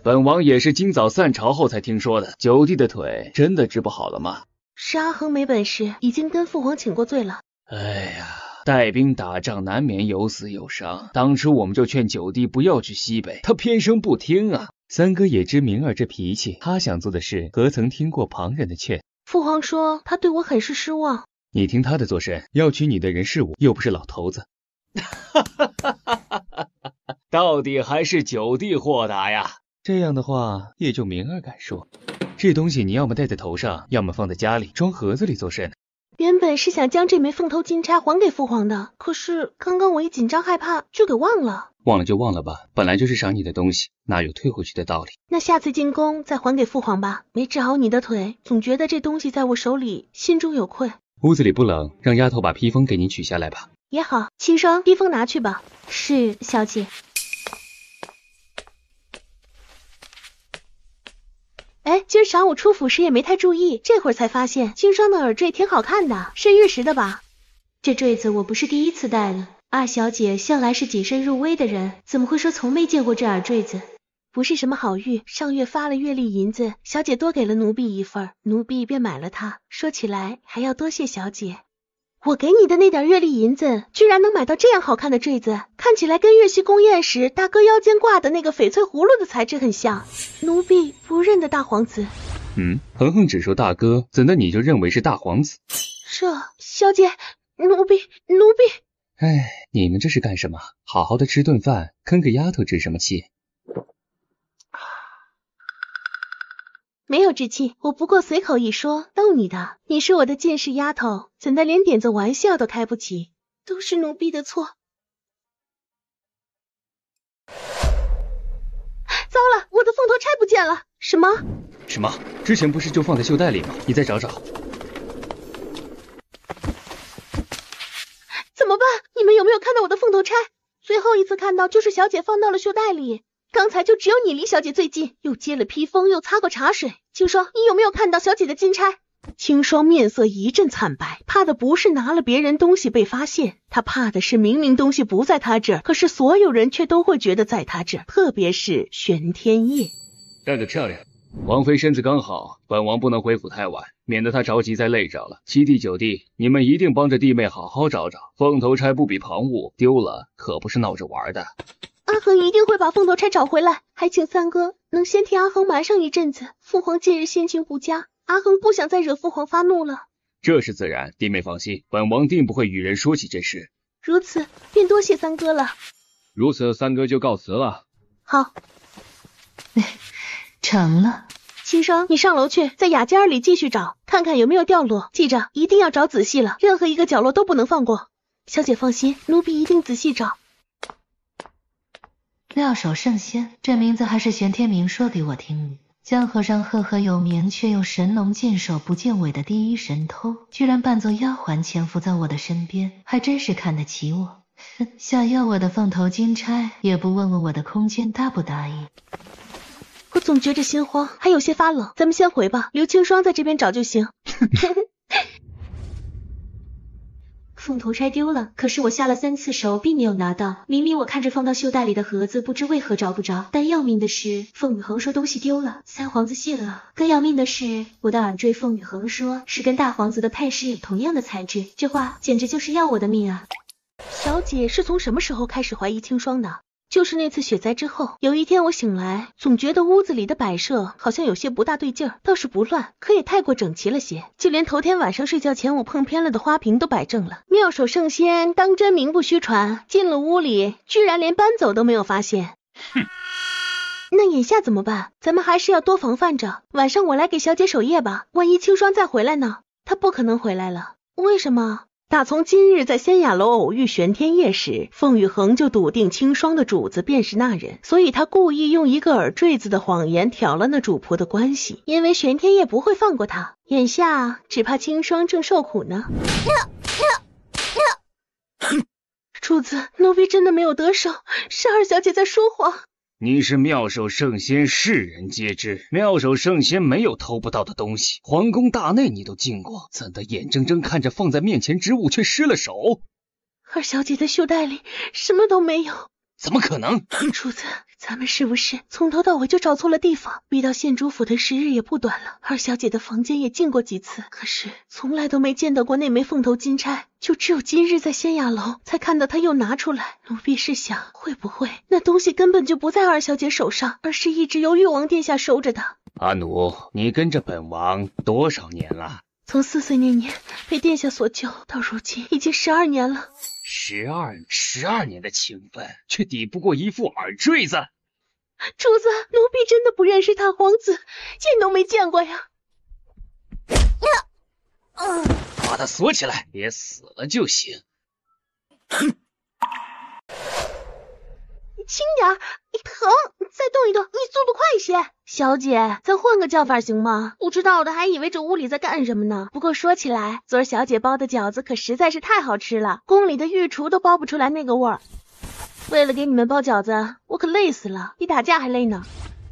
本王也是今早散朝后才听说的，九弟的腿真的治不好了吗？是阿恒没本事，已经跟父皇请过罪了。哎呀，带兵打仗难免有死有伤，当初我们就劝九弟不要去西北，他偏生不听啊。三哥也知明儿这脾气，他想做的事何曾听过旁人的劝？父皇说他对我很是失望。你听他的做甚？要娶你的人是我，又不是老头子。到底还是九弟豁达呀。这样的话也就明儿敢说。这东西你要么戴在头上，要么放在家里，装盒子里做甚？原本是想将这枚凤头金钗还给父皇的，可是刚刚我一紧张害怕就给忘了。忘了就忘了吧，本来就是赏你的东西，哪有退回去的道理？那下次进宫再还给父皇吧。没治好你的腿，总觉得这东西在我手里，心中有愧。屋子里不冷，让丫头把披风给你取下来吧。也好，轻霜，披风拿去吧。是，小姐。哎，今儿晌午出府时也没太注意，这会儿才发现轻霜的耳坠挺好看的，是玉石的吧？这坠子我不是第一次戴了，二小姐向来是谨慎入微的人，怎么会说从没见过这耳坠子？不是什么好玉，上月发了月例银子，小姐多给了奴婢一份，奴婢便买了它。说起来还要多谢小姐。我给你的那点月例银子，居然能买到这样好看的坠子，看起来跟月夕宫宴时大哥腰间挂的那个翡翠葫芦的材质很像。奴婢不认得大皇子。恒恒只说大哥，怎的你就认为是大皇子？小姐，奴婢。哎，你们这是干什么？好好的吃顿饭，坑个丫头置什么气？没有志气，我不过随口一说，逗你的。你是我的近视丫头，怎的连点子玩笑都开不起？都是奴婢的错。糟了，我的凤头钗不见了！什么？之前不是就放在袖袋里吗？你再找找。怎么办？你们有没有看到我的凤头钗？最后一次看到就是小姐放到了袖袋里。刚才就只有你离小姐最近，又接了披风，又擦过茶水。轻霜，你有没有看到小姐的金钗？轻霜面色一阵惨白，怕的不是拿了别人东西被发现，他怕的是明明东西不在他这儿，可是所有人却都会觉得在他这儿，特别是玄天夜。戴得漂亮，王妃身子刚好，本王不能回府太晚，免得她着急再累着了。七弟九弟，你们一定帮着弟妹好好找找，凤头钗不比旁物，丢了可不是闹着玩的。阿恒一定会把凤头钗找回来，还请三哥能先替阿恒瞒上一阵子。父皇近日心情不佳，阿恒不想再惹父皇发怒了。这是自然，弟妹放心，本王定不会与人说起这事。如此，便多谢三哥了。如此，三哥就告辞了。好，成了。轻霜，你上楼去，在雅间里继续找，看看有没有掉落。记着，一定要找仔细了，任何一个角落都不能放过。小姐放心，奴婢一定仔细找。妙手圣仙，这名字还是玄天明说给我听的。江河上赫赫有名却又神龙见首不见尾的第一神偷，居然扮作丫鬟潜伏在我的身边，还真是看得起我。想要我的凤头金钗，也不问问我的空间答不答应。我总觉着心慌，还有些发冷，咱们先回吧，留清霜在这边找就行。凤头钗丢了，可是我下了3次手并没有拿到。明明我看着放到袖袋里的盒子，不知为何找不着。但要命的是，凤羽恒说东西丢了，三皇子信了。更要命的是，我的耳坠凤羽恒说是跟大皇子的配饰有同样的材质，这话简直就是要我的命啊！小姐是从什么时候开始怀疑清霜的？就是那次雪灾之后，有一天我醒来，总觉得屋子里的摆设好像有些不大对劲儿，倒是不乱，可也太过整齐了些，就连头天晚上睡觉前我碰偏了的花瓶都摆正了。妙手圣仙当真名不虚传，进了屋里居然连搬走都没有发现。那眼下怎么办？咱们还是要多防范着，晚上我来给小姐守夜吧，万一清霜再回来呢？她不可能回来了。为什么？打从今日在仙雅楼偶遇玄天夜时，凤羽恒就笃定清霜的主子便是那人，所以他故意用一个耳坠子的谎言挑了那主仆的关系，因为玄天夜不会放过他，眼下只怕清霜正受苦呢。主子，奴婢真的没有得手，是二小姐在说谎。你是妙手圣仙，世人皆知。妙手圣仙没有偷不到的东西，皇宫大内你都进过，怎的眼睁睁看着放在面前之物却失了手？二小姐的袖袋里什么都没有。怎么可能？主子，咱们是不是从头到尾就找错了地方？逼到县主府的时日也不短了，二小姐的房间也进过几次，可是从来都没见到过那枚凤头金钗，就只有今日在仙雅楼才看到她又拿出来。奴婢是想，会不会那东西根本就不在二小姐手上，而是一直由玉王殿下收着的？阿奴，你跟着本王多少年了？从4岁那年被殿下所救，到如今已经12年了。12年的情分，却抵不过一副耳坠子。主子，奴婢真的不认识大皇子，见都没见过呀。把他锁起来，别死了就行。轻点儿，疼！再动一动，你速度快一些。小姐，咱换个叫法行吗？不知道的还以为这屋里在干什么呢。不过说起来，昨儿小姐包的饺子可实在是太好吃了，宫里的御厨都包不出来那个味儿。为了给你们包饺子，我可累死了，比打架还累呢。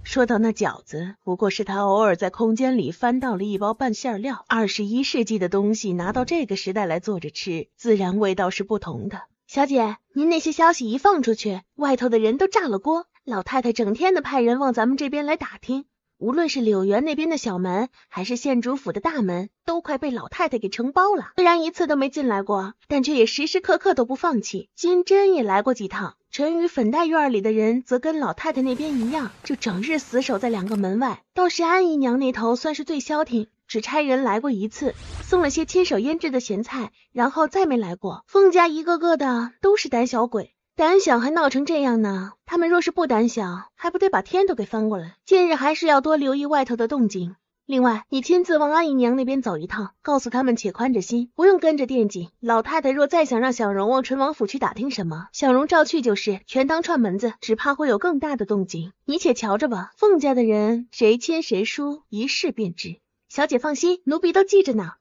说到那饺子，不过是他偶尔在空间里翻到了一包半馅料。21世纪的东西拿到这个时代来做着吃，自然味道是不同的。小姐，您那些消息一放出去，外头的人都炸了锅。老太太整天的派人往咱们这边来打听，无论是柳园那边的小门，还是县主府的大门，都快被老太太给承包了。虽然一次都没进来过，但却也时时刻刻都不放弃。金针也来过几趟，陈宇粉黛院里的人则跟老太太那边一样，就整日死守在2个门外。倒是安姨娘那头算是最消停，只差人来过一次，送了些亲手腌制的咸菜，然后再没来过。凤家一个个的都是胆小鬼，胆小还闹成这样呢，他们若是不胆小，还不得把天都给翻过来。近日还是要多留意外头的动静。另外，你亲自往安姨娘那边走一趟，告诉他们且宽着心，不用跟着惦记。老太太若再想让小荣往纯王府去打听什么，小荣照去就是，全当串门子，只怕会有更大的动静。你且瞧着吧，凤家的人谁亲谁疏，一试便知。小姐放心，奴婢都记着呢。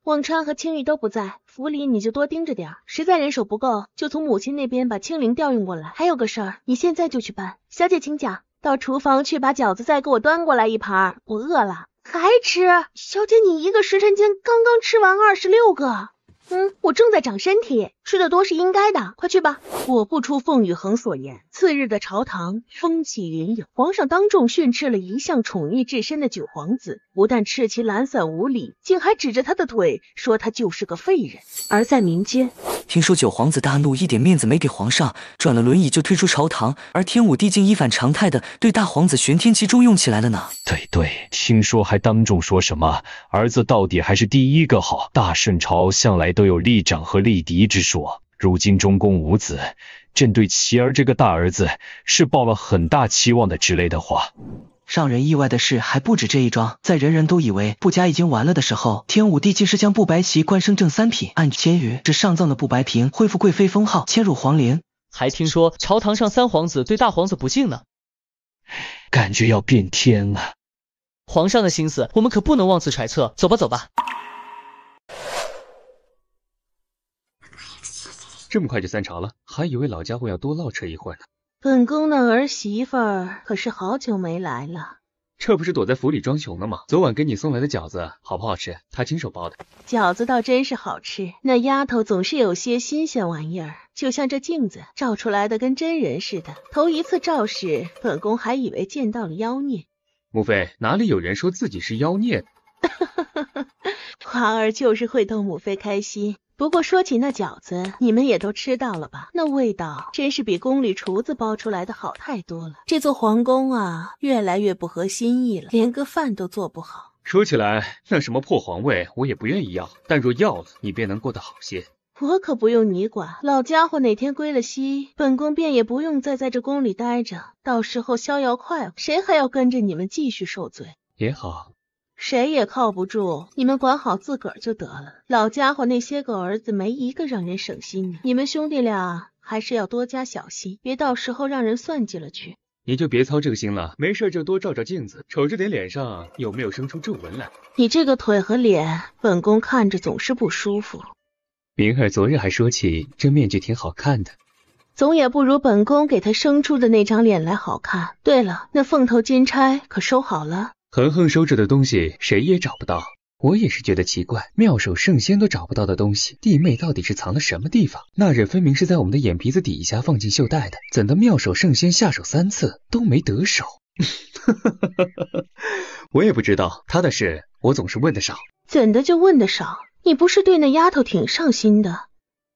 忘川和青玉都不在，府里你就多盯着点，实在人手不够，就从母亲那边把青灵调用过来。还有个事儿，你现在就去办。小姐请讲，到厨房去把饺子再给我端过来一盘，我饿了。还吃？小姐，你一个时辰间刚刚吃完26个。我正在长身体，吃的多是应该的，快去吧。果不出凤羽恒所言，次日的朝堂风起云涌，皇上当众训斥了一向宠溺至深的九皇子，不但斥其懒散无礼，竟还指着他的腿说他就是个废人。而在民间，听说九皇子大怒，一点面子没给皇上，转了轮椅就退出朝堂，而天武帝竟一反常态的对大皇子玄天期重用起来了呢。对，听说还当众说什么儿子到底还是第一个好，大圣朝向来都有立长和立嫡之说，如今中宫无子，朕对其儿这个大儿子是抱了很大期望的之类的话。让人意外的是，还不止这一桩。在人人都以为布家已经完了的时候，天武帝竟是将布白旗官升正3品，按签语至上葬的布白嫔恢复贵妃封号，迁入皇陵。还听说朝堂上3皇子对大皇子不敬呢，感觉要变天了。皇上的心思我们可不能妄自揣测，走吧。这么快就散朝了，还以为老家伙要多唠扯一会儿呢。本宫的儿媳妇儿可是好久没来了。这不是躲在府里装熊呢吗？昨晚给你送来的饺子好不好吃？他亲手包的。饺子倒真是好吃，那丫头总是有些新鲜玩意儿，就像这镜子照出来的跟真人似的。头一次照时，本宫还以为见到了妖孽。母妃，哪里有人说自己是妖孽的？华儿就是会逗母妃开心。不过说起那饺子，你们也都吃到了吧？那味道真是比宫里厨子包出来的好太多了。这座皇宫啊，越来越不合心意了，连个饭都做不好。说起来，那什么破皇位我也不愿意要，但若要了，你便能过得好些。我可不用你管，老家伙哪天归了西，本宫便也不用再在这宫里待着，到时候逍遥快活，谁还要跟着你们继续受罪？也好。谁也靠不住，你们管好自个儿就得了。老家伙那些个儿子没一个让人省心的，你们兄弟俩还是要多加小心，别到时候让人算计了去。你就别操这个心了，没事就多照照镜子，瞅着点脸上有没有生出皱纹来。你这个腿和脸，本宫看着总是不舒服。明儿昨日还说起这面具挺好看的，总也不如本宫给他生出的那张脸来好看。对了，那凤头金钗可收好了？恒恒收着的东西谁也找不到，我也是觉得奇怪，妙手圣仙都找不到的东西，弟妹到底是藏了什么地方？那人分明是在我们的眼皮子底下放进袖带的，怎的妙手圣仙下手3次都没得手？我也不知道，他的事我总是问的少。怎的就问的少？你不是对那丫头挺上心的？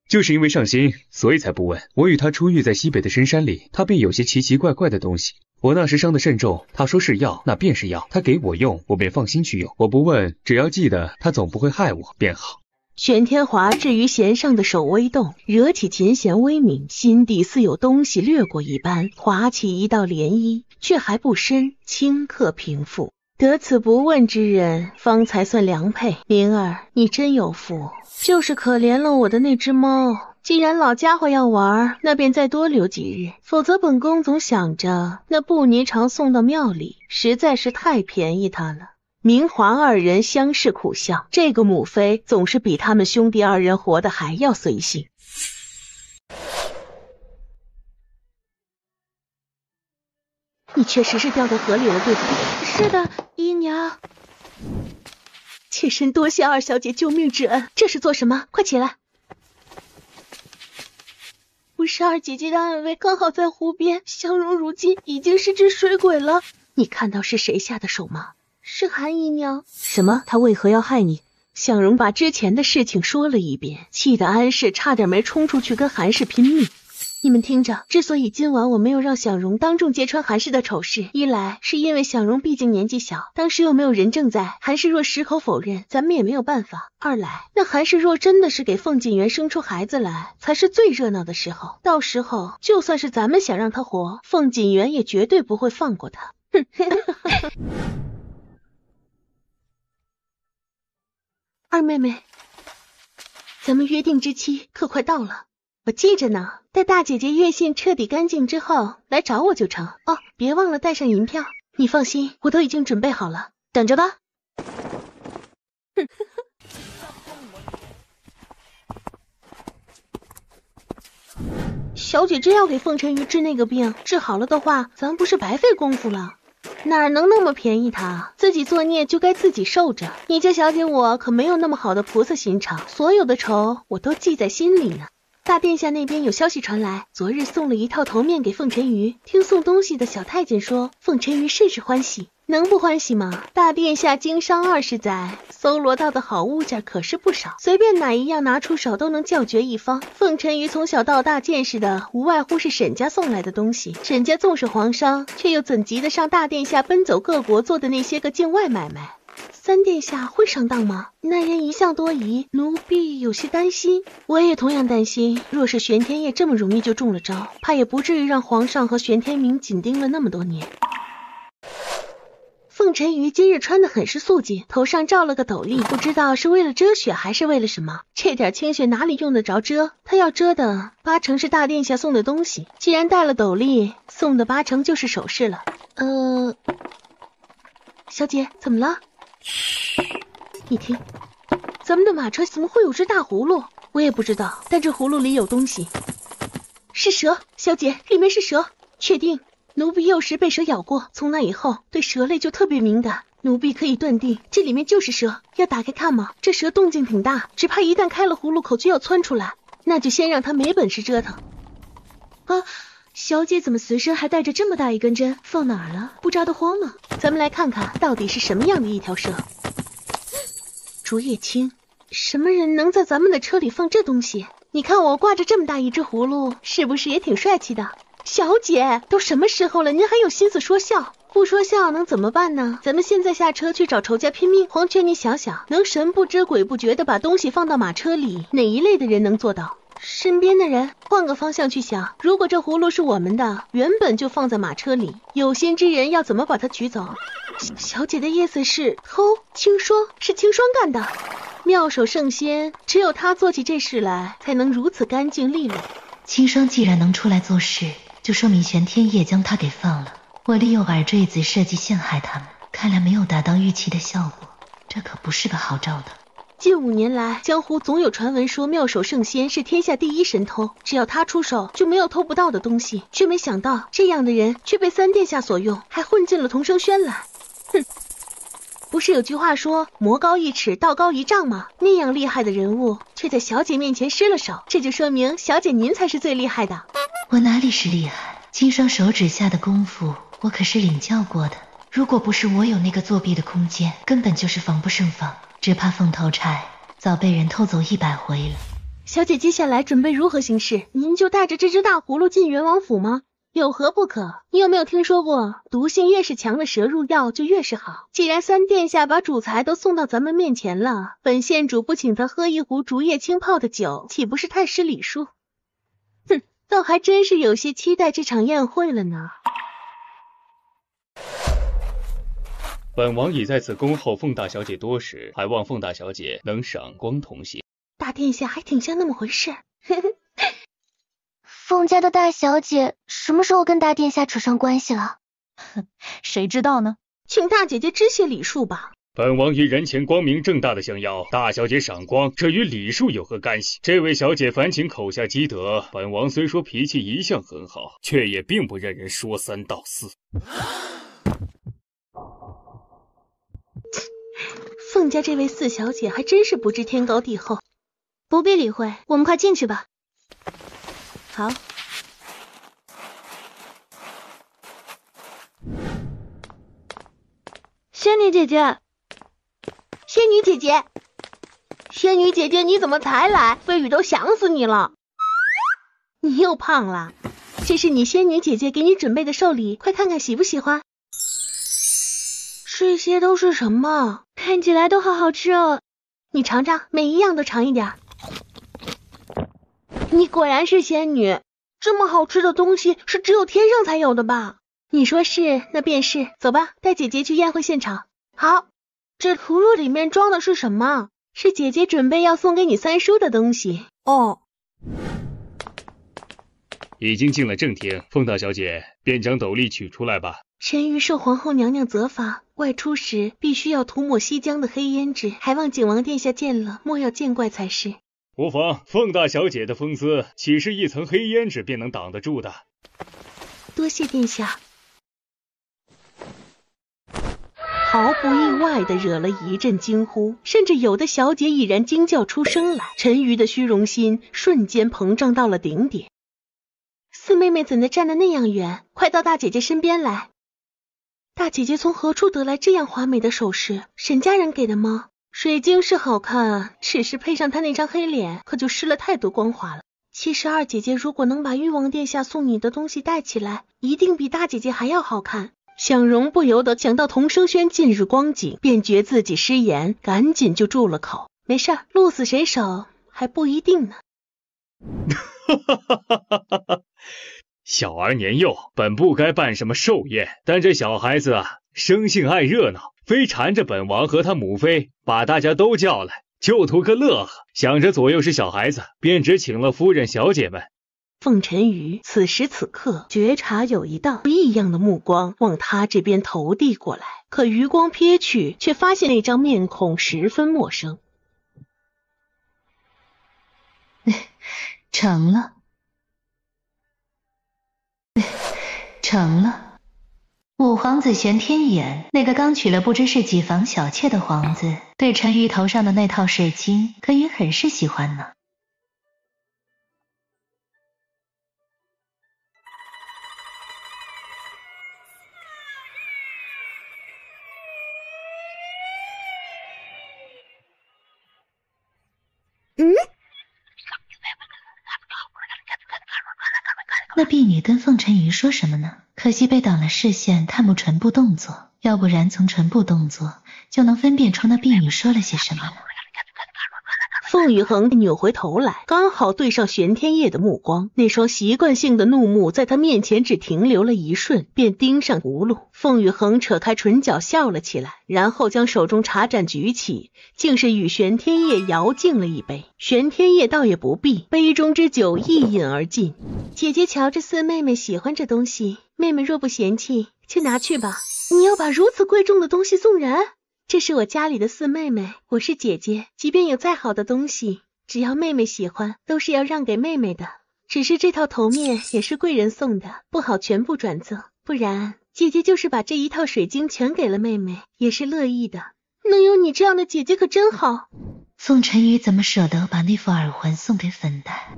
就是因为上心，所以才不问。我与他初遇在西北的深山里，他便有些奇奇怪怪的东西。我那时伤得甚重，他说是药，那便是药，他给我用，我便放心去用。我不问，只要记得他总不会害我便好。玄天华至于弦上的手微动，惹起琴弦微鸣，心底似有东西掠过一般，划起一道涟漪，却还不申顷刻平复。得此不问之人，方才算良配。灵儿，你真有福，就是可怜了我的那只猫。既然老家伙要玩，那便再多留几日，否则本宫总想着那布霓裳送到庙里，实在是太便宜他了。明华二人相视苦笑，这个母妃总是比他们兄弟二人活得还要随性。你确实是掉在河里了，对不对？是的，姨娘。妾身多谢二小姐救命之恩。这是做什么？快起来！不是二姐姐的安危，刚好在湖边。香蓉如今已经是只水鬼了。你看到是谁下的手吗？是韩姨娘。什么？她为何要害你？香蓉把之前的事情说了一遍，气得安氏差点没冲出去跟韩氏拼命。你们听着，之所以今晚我没有让小荣当众揭穿韩氏的丑事，一来是因为小荣毕竟年纪小，当时又没有人证在，韩氏若矢口否认，咱们也没有办法；二来，那韩氏若真的是给凤锦园生出孩子来，才是最热闹的时候，到时候就算是咱们想让他活，凤锦园也绝对不会放过他。二妹妹，咱们约定之期可快到了。我记着呢，待大姐姐月信彻底干净之后来找我就成。哦，别忘了带上银票。你放心，我都已经准备好了，等着吧。小姐真要给凤晨瑜治那个病，治好了的话，咱不是白费功夫了。哪能那么便宜他？自己作孽就该自己受着。你家小姐我可没有那么好的菩萨心肠，所有的仇我都记在心里呢。大殿下那边有消息传来，昨日送了一套头面给凤晨瑜，听送东西的小太监说，凤晨瑜甚是欢喜。能不欢喜吗？大殿下经商20载，搜罗到的好物件可是不少，随便哪一样拿出手都能叫绝一方。凤晨瑜从小到大见识的无外乎是沈家送来的东西，沈家纵是皇商，却又怎及得上大殿下奔走各国做的那些个境外买卖？三殿下会上当吗？那人一向多疑，奴婢有些担心。我也同样担心，若是玄天业这么容易就中了招，怕也不至于让皇上和玄天明紧盯了那么多年。凤晨瑜今日穿得很是素净，头上罩了个斗笠，不知道是为了遮雪还是为了什么。这点清雪哪里用得着遮？他要遮的八成是大殿下送的东西。既然戴了斗笠，送的八成就是首饰了。小姐怎么了？你听，咱们的马车怎么会有只大葫芦？我也不知道，但这葫芦里有东西。是蛇，小姐，里面是蛇。确定。奴婢幼时被蛇咬过，从那以后对蛇类就特别敏感。奴婢可以断定这里面就是蛇，要打开看吗？这蛇动静挺大，只怕一旦开了葫芦口就要窜出来，那就先让他没本事折腾。啊，小姐怎么随身还带着这么大一根针？放哪儿了？不扎得慌吗？咱们来看看到底是什么样的一条蛇。竹叶青，什么人能在咱们的车里放这东西？你看我挂着这么大一只葫芦，是不是也挺帅气的？小姐，都什么时候了，您还有心思说笑？不说笑能怎么办呢？咱们现在下车去找仇家拼命。黄泉，你想想，能神不知鬼不觉的把东西放到马车里，哪一类的人能做到？身边的人。换个方向去想，如果这葫芦是我们的，原本就放在马车里，有心之人要怎么把它取走？小姐的意思是偷？青霜，是青霜干的。妙手圣仙，只有他做起这事来，才能如此干净利落。青霜既然能出来做事，就说明玄天业将他给放了。我利用耳坠子设计陷害他们，看来没有达到预期的效果，这可不是个好兆的。近5年来，江湖总有传闻说妙手圣仙是天下第一神偷，只要他出手，就没有偷不到的东西。却没想到这样的人却被三殿下所用，还混进了同生轩来。哼！不是有句话说魔高1尺道高1丈吗？那样厉害的人物却在小姐面前失了手，这就说明小姐您才是最厉害的。我哪里是厉害？青霜手指下的功夫我可是领教过的，如果不是我有那个作弊的空间，根本就是防不胜防，只怕凤头钗早被人偷走100回了。小姐接下来准备如何行事？您就带着这只大葫芦进元王府吗？有何不可？你有没有听说过毒性越是强的蛇入药就越是好？既然三殿下把主材都送到咱们面前了，本县主不请他喝一壶竹叶青泡的酒，岂不是太失礼数？哼，倒还真是有些期待这场宴会了呢。本王已在此恭候凤大小姐多时，还望凤大小姐能赏光同行。大殿下还挺像那么回事。凤家的大小姐什么时候跟大殿下扯上关系了？谁知道呢？请大姐姐知些礼数吧。本王于人前光明正大的想要大小姐赏光，这与礼数有何干系？这位小姐烦请口下积德。本王虽说脾气一向很好，却也并不任人说三道四。凤家这位四小姐还真是不知天高地厚。不必理会，我们快进去吧。好。仙女姐姐，仙女姐姐，仙女姐姐，你怎么才来？飞宇都想死你了。你又胖了，这是你仙女姐姐给你准备的寿礼，快看看喜不喜欢。这些都是什么？看起来都好好吃哦。你尝尝，每一样都尝一点。你果然是仙女，这么好吃的东西是只有天上才有的吧？你说是，那便是。走吧，带姐姐去宴会现场。好，这葫芦里面装的是什么？是姐姐准备要送给你三叔的东西。哦，已经进了正厅，凤大小姐便将斗笠取出来吧。陈瑜受皇后娘娘责罚，外出时必须要涂抹西江的黑胭脂，还望景王殿下见了莫要见怪才是。无妨，凤大小姐的风姿，岂是一层黑胭脂便能挡得住的？多谢殿下。毫不意外地惹了一阵惊呼，甚至有的小姐已然惊叫出声来。陈瑜的虚荣心瞬间膨胀到了顶点。四妹妹怎的站得那样远？快到大姐姐身边来。大姐姐从何处得来这样华美的首饰？沈家人给的吗？水晶是好看，只是配上她那张黑脸，可就失了太多光华了。其实二姐姐如果能把誉王殿下送你的东西带起来，一定比大姐姐还要好看。想容不由得想到童生轩近日光景，便觉自己失言，赶紧就住了口。没事，鹿死谁手还不一定呢。小儿年幼，本不该办什么寿宴，但这小孩子啊，生性爱热闹，非缠着本王和他母妃，把大家都叫来，就图个乐呵。想着左右是小孩子，便只请了夫人小姐们。凤晨瑜此时此刻觉察有一道异样的目光往他这边投递过来，可余光瞥去，却发现那张面孔十分陌生。成了，成了。五皇子玄天眼，那个刚娶了不知是几房小妾的皇子，对陈瑜头上的那套水晶可也很是喜欢呢。那婢女跟凤晨瑜说什么呢？可惜被挡了视线，看不唇部动作，要不然从唇部动作就能分辨出那婢女说了些什么了。凤宇恒扭回头来，刚好对上玄天夜的目光，那双习惯性的怒目在他面前只停留了一瞬，便盯上葫芦。凤宇恒扯开唇角笑了起来，然后将手中茶盏举起，竟是与玄天夜摇敬了一杯。玄天夜倒也不必，杯中之酒一饮而尽。姐姐瞧着四妹妹喜欢这东西，妹妹若不嫌弃，就拿去吧。你要把如此贵重的东西送人？这是我家里的四妹妹，我是姐姐，即便有再好的东西，只要妹妹喜欢，都是要让给妹妹的。只是这套头面也是贵人送的，不好全部转赠，不然姐姐就是把这一套水晶全给了妹妹，也是乐意的。能有你这样的姐姐可真好。凤晨瑜怎么舍得把那副耳环送给粉黛？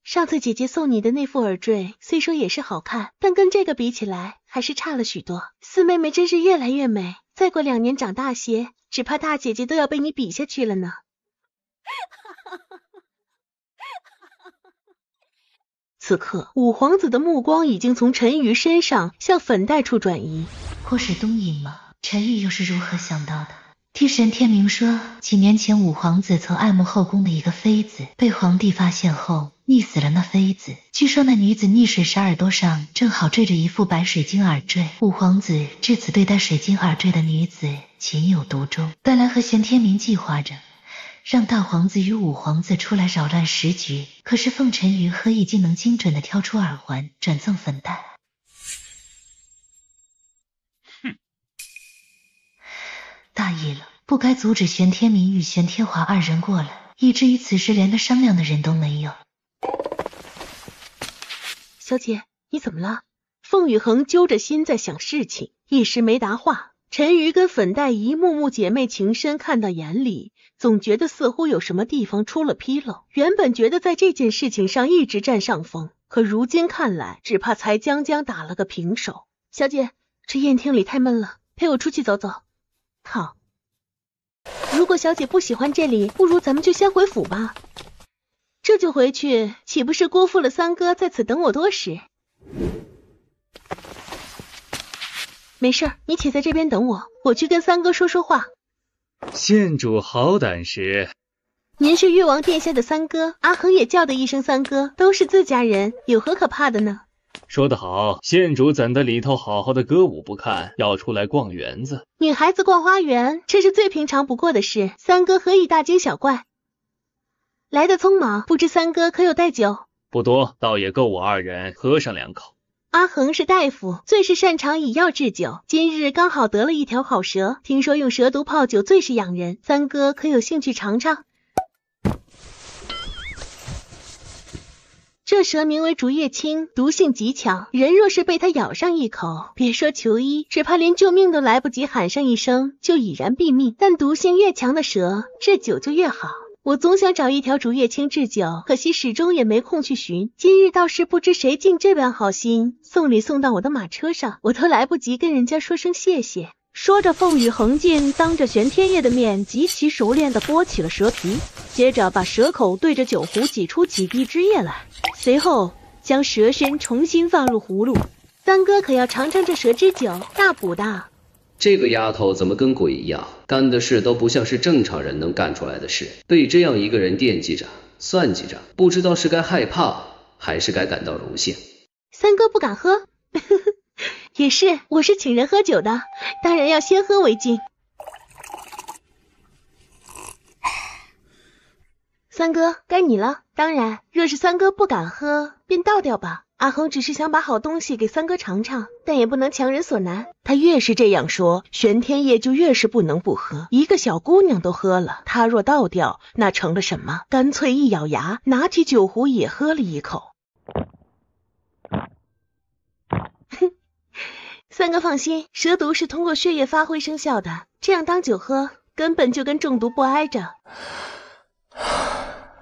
上次姐姐送你的那副耳坠虽说也是好看，但跟这个比起来还是差了许多。四妹妹真是越来越美，再过2年长大些，只怕大姐姐都要被你比下去了呢。此刻五皇子的目光已经从陈瑜身上向粉黛处转移。或是东瀛吗？陈瑜又是如何想到的？听神天明说，几年前五皇子曾爱慕后宫的一个妃子，被皇帝发现后，溺死了那妃子。据说那女子溺水时耳朵上正好坠着一副白水晶耳坠，五皇子至此对待水晶耳坠的女子情有独钟。本来和玄天明计划着让大皇子与五皇子出来扰乱时局，可是凤尘于何已经能精准地挑出耳环转赠粉黛。大意了，不该阻止玄天明与玄天华二人过来，以至于此时连个商量的人都没有。小姐，你怎么了？凤雨恒揪着心在想事情，一时没答话。陈瑜跟粉黛一幕幕姐妹情深看到眼里，总觉得似乎有什么地方出了纰漏。原本觉得在这件事情上一直占上风，可如今看来，只怕才将打了个平手。小姐，这宴厅里太闷了，陪我出去走走。好。如果小姐不喜欢这里，不如咱们就先回府吧。这就回去，岂不是辜负了三哥在此等我多时？没事，你且在这边等我，我去跟三哥说说话。县主好胆识。您是誉王殿下的三哥，阿恒也叫的一声三哥，都是自家人，有何可怕的呢？说得好，县主怎的里头好好的歌舞不看，要出来逛园子？女孩子逛花园，这是最平常不过的事，三哥何以大惊小怪？来得匆忙，不知三哥可有带酒？不多，倒也够我二人喝上2口。阿恒是大夫，最是擅长以药治酒，今日刚好得了一条好蛇，听说用蛇毒泡酒最是养人，三哥可有兴趣尝尝？这蛇名为竹叶青，毒性极强，人若是被它咬上一口，别说求医，只怕连救命都来不及喊上一声，就已然毙命。但毒性越强的蛇，这酒就越好。我总想找一条竹叶青制酒，可惜始终也没空去寻。今日倒是不知谁尽这般好心，送礼送到我的马车上，我都来不及跟人家说声谢谢。说着，凤羽横进，当着玄天业的面极其熟练地剥起了蛇皮，接着把蛇口对着酒壶挤出几滴汁液来，随后将蛇身重新放入葫芦。三哥可要尝尝这蛇之酒，大补的。这个丫头怎么跟鬼一样，干的事都不像是正常人能干出来的事，被这样一个人惦记着算计着，不知道是该害怕还是该感到荣幸。三哥不敢喝也是，我是请人喝酒的，当然要先喝为敬。三哥该你了，当然若是三哥不敢喝，便倒掉吧。阿恒只是想把好东西给三哥尝尝，但也不能强人所难。他越是这样说，玄天业就越是不能不喝。一个小姑娘都喝了，他若倒掉，那成了什么？干脆一咬牙，拿起酒壶也喝了一口。三哥放心，蛇毒是通过血液发挥生效的，这样当酒喝，根本就跟中毒不挨着。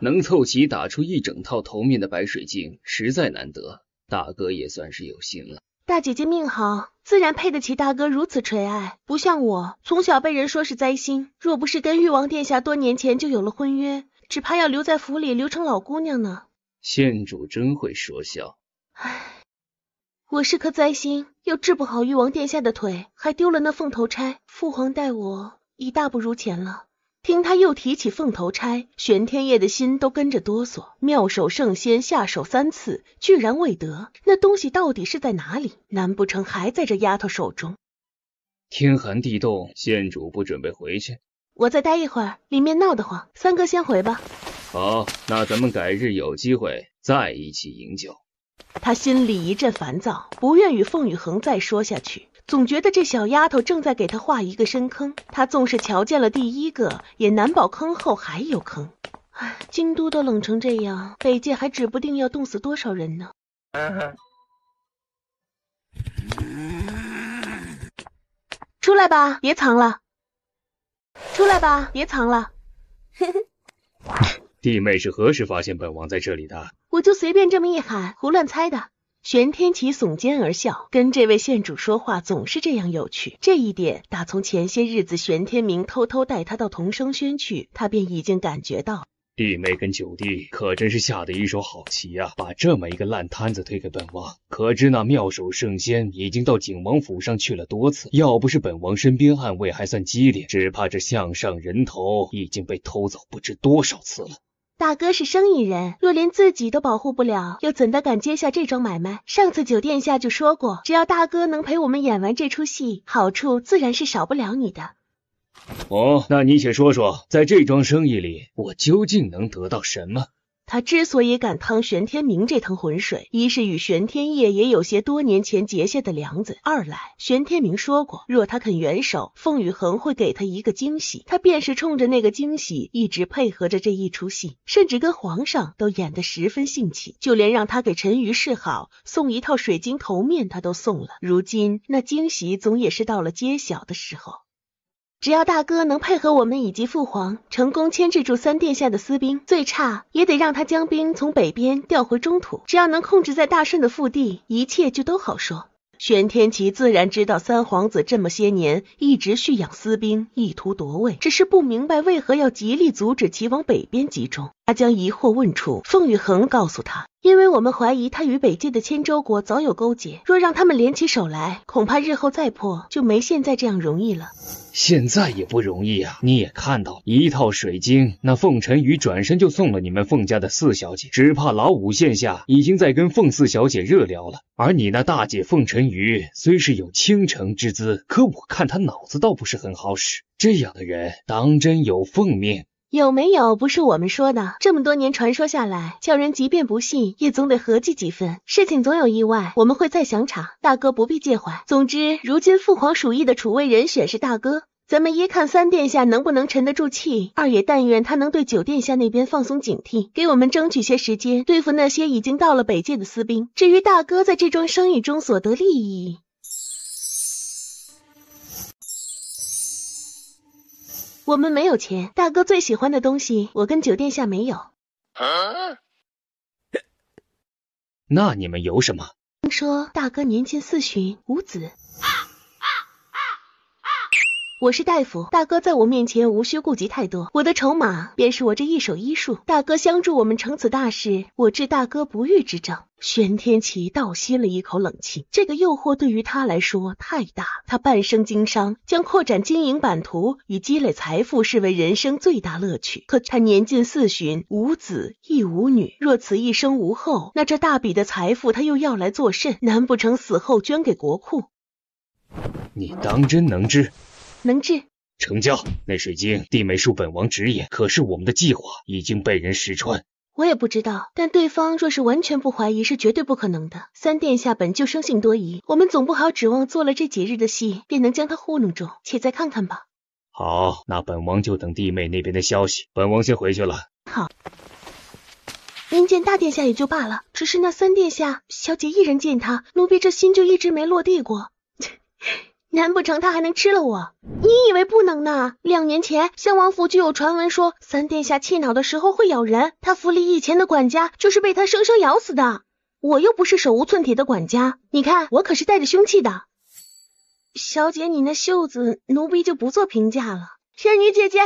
能凑齐打出一整套头面的白水晶，实在难得，大哥也算是有心了。大姐姐命好，自然配得起大哥如此垂爱，不像我，从小被人说是灾星，若不是跟誉王殿下多年前就有了婚约，只怕要留在府里留成老姑娘呢。县主真会说笑。唉，我是颗灾星，又治不好誉王殿下的腿，还丢了那凤头钗，父皇待我已大不如前了。听他又提起凤头钗，玄天业的心都跟着哆嗦。妙手圣仙下手3次，居然未得，那东西到底是在哪里？难不成还在这丫头手中？天寒地冻，县主不准备回去？我再待一会儿，里面闹得慌，三哥先回吧。好，那咱们改日有机会再一起饮酒。他心里一阵烦躁，不愿与凤羽恒再说下去。总觉得这小丫头正在给他画一个深坑，他纵是瞧见了第一个，也难保坑后还有坑。唉，京都都冷成这样，北界还指不定要冻死多少人呢。出来吧，别藏了。出来吧，别藏了。弟妹是何时发现本王在这里的？我就随便这么一喊，胡乱猜的。玄天启耸肩而笑，跟这位县主说话总是这样有趣。这一点打从前些日子玄天明偷偷带他到同生轩去，他便已经感觉到。弟妹跟九弟可真是下的一手好棋啊，把这么一个烂摊子推给本王。可知那妙手圣仙已经到景王府上去了多次，要不是本王身边暗卫还算机灵，只怕这项上人头已经被偷走不知多少次了。大哥是生意人，若连自己都保护不了，又怎的敢接下这桩买卖？上次酒殿下就说过，只要大哥能陪我们演完这出戏，好处自然是少不了你的。哦，那你且说说，在这桩生意里，我究竟能得到什么？他之所以敢趟玄天明这趟浑水，一是与玄天业也有些多年前结下的梁子，二来玄天明说过，若他肯援手，凤羽恒会给他一个惊喜，他便是冲着那个惊喜一直配合着这一出戏，甚至跟皇上都演得十分兴起，就连让他给陈馀示好送一套水晶头面他都送了，如今那惊喜总也是到了揭晓的时候。只要大哥能配合我们以及父皇成功牵制住三殿下的私兵，最差也得让他将兵从北边调回中土，只要能控制在大顺的腹地，一切就都好说。玄天齐自然知道三皇子这么些年一直蓄养私兵，意图夺位，只是不明白为何要极力阻止其往北边集中。他将疑惑问出，凤羽恒告诉他，因为我们怀疑他与北界的千州国早有勾结，若让他们联起手来，恐怕日后再破就没现在这样容易了。现在也不容易啊，你也看到一套水晶，那凤晨宇转身就送了你们凤家的四小姐，只怕老五现下已经在跟凤四小姐热聊了。而你那大姐凤晨宇虽是有倾城之姿，可我看她脑子倒不是很好使，这样的人当真有凤命？有没有不是我们说的，这么多年传说下来，叫人即便不信也总得合计几分，事情总有意外，我们会再详查，大哥不必介怀。总之如今父皇属意的储位人选是大哥，咱们一看三殿下能不能沉得住气，二也但愿他能对九殿下那边放松警惕，给我们争取些时间对付那些已经到了北界的私兵。至于大哥在这桩生意中所得利益，我们没有钱，大哥最喜欢的东西我跟九殿下没有。那你们有什么？听说大哥年近40，无子。我是大夫，大哥在我面前无需顾及太多，我的筹码便是我这一手医术，大哥相助我们成此大事，我治大哥不育之症。玄天齐倒吸了一口冷气，这个诱惑对于他来说太大，他半生经商，将扩展经营版图与积累财富视为人生最大乐趣，可他年近40，无子亦无女，若此一生无后，那这大笔的财富他又要来作甚？难不成死后捐给国库？你当真能治？能治。成交。那水晶地美恕本王直言，可是我们的计划已经被人识穿。我也不知道，但对方若是完全不怀疑，是绝对不可能的。三殿下本就生性多疑，我们总不好指望做了这几日的戏便能将他糊弄住，且再看看吧。好，那本王就等弟妹那边的消息，本王先回去了。好。您见大殿下也就罢了，只是那三殿下小姐一人见他，奴婢这心就一直没落地过。难不成他还能吃了我？你以为不能呢？2年前襄王府就有传闻说三殿下气恼的时候会咬人，他府里以前的管家就是被他生生咬死的。我又不是手无寸铁的管家，你看我可是带着凶器的。小姐你那袖子奴婢就不做评价了。仙女姐姐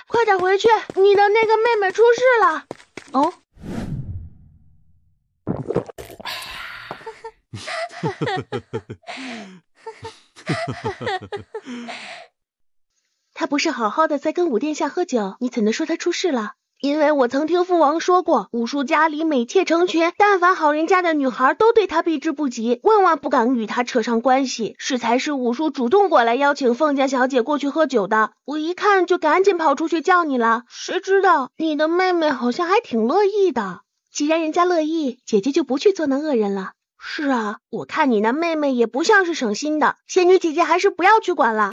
快点回去，你的那个妹妹出事了。哦，他不是好好的在跟五殿下喝酒，你怎的说他出事了？因为我曾听父王说过，武叔家里美妾成群，但凡好人家的女孩都对他避之不及，万万不敢与他扯上关系。是才是武叔主动过来邀请凤家小姐过去喝酒的，我一看就赶紧跑出去叫你了。谁知道你的妹妹好像还挺乐意的。既然人家乐意，姐姐就不去做那恶人了。是啊，我看你那妹妹也不像是省心的，仙女姐姐还是不要去管了。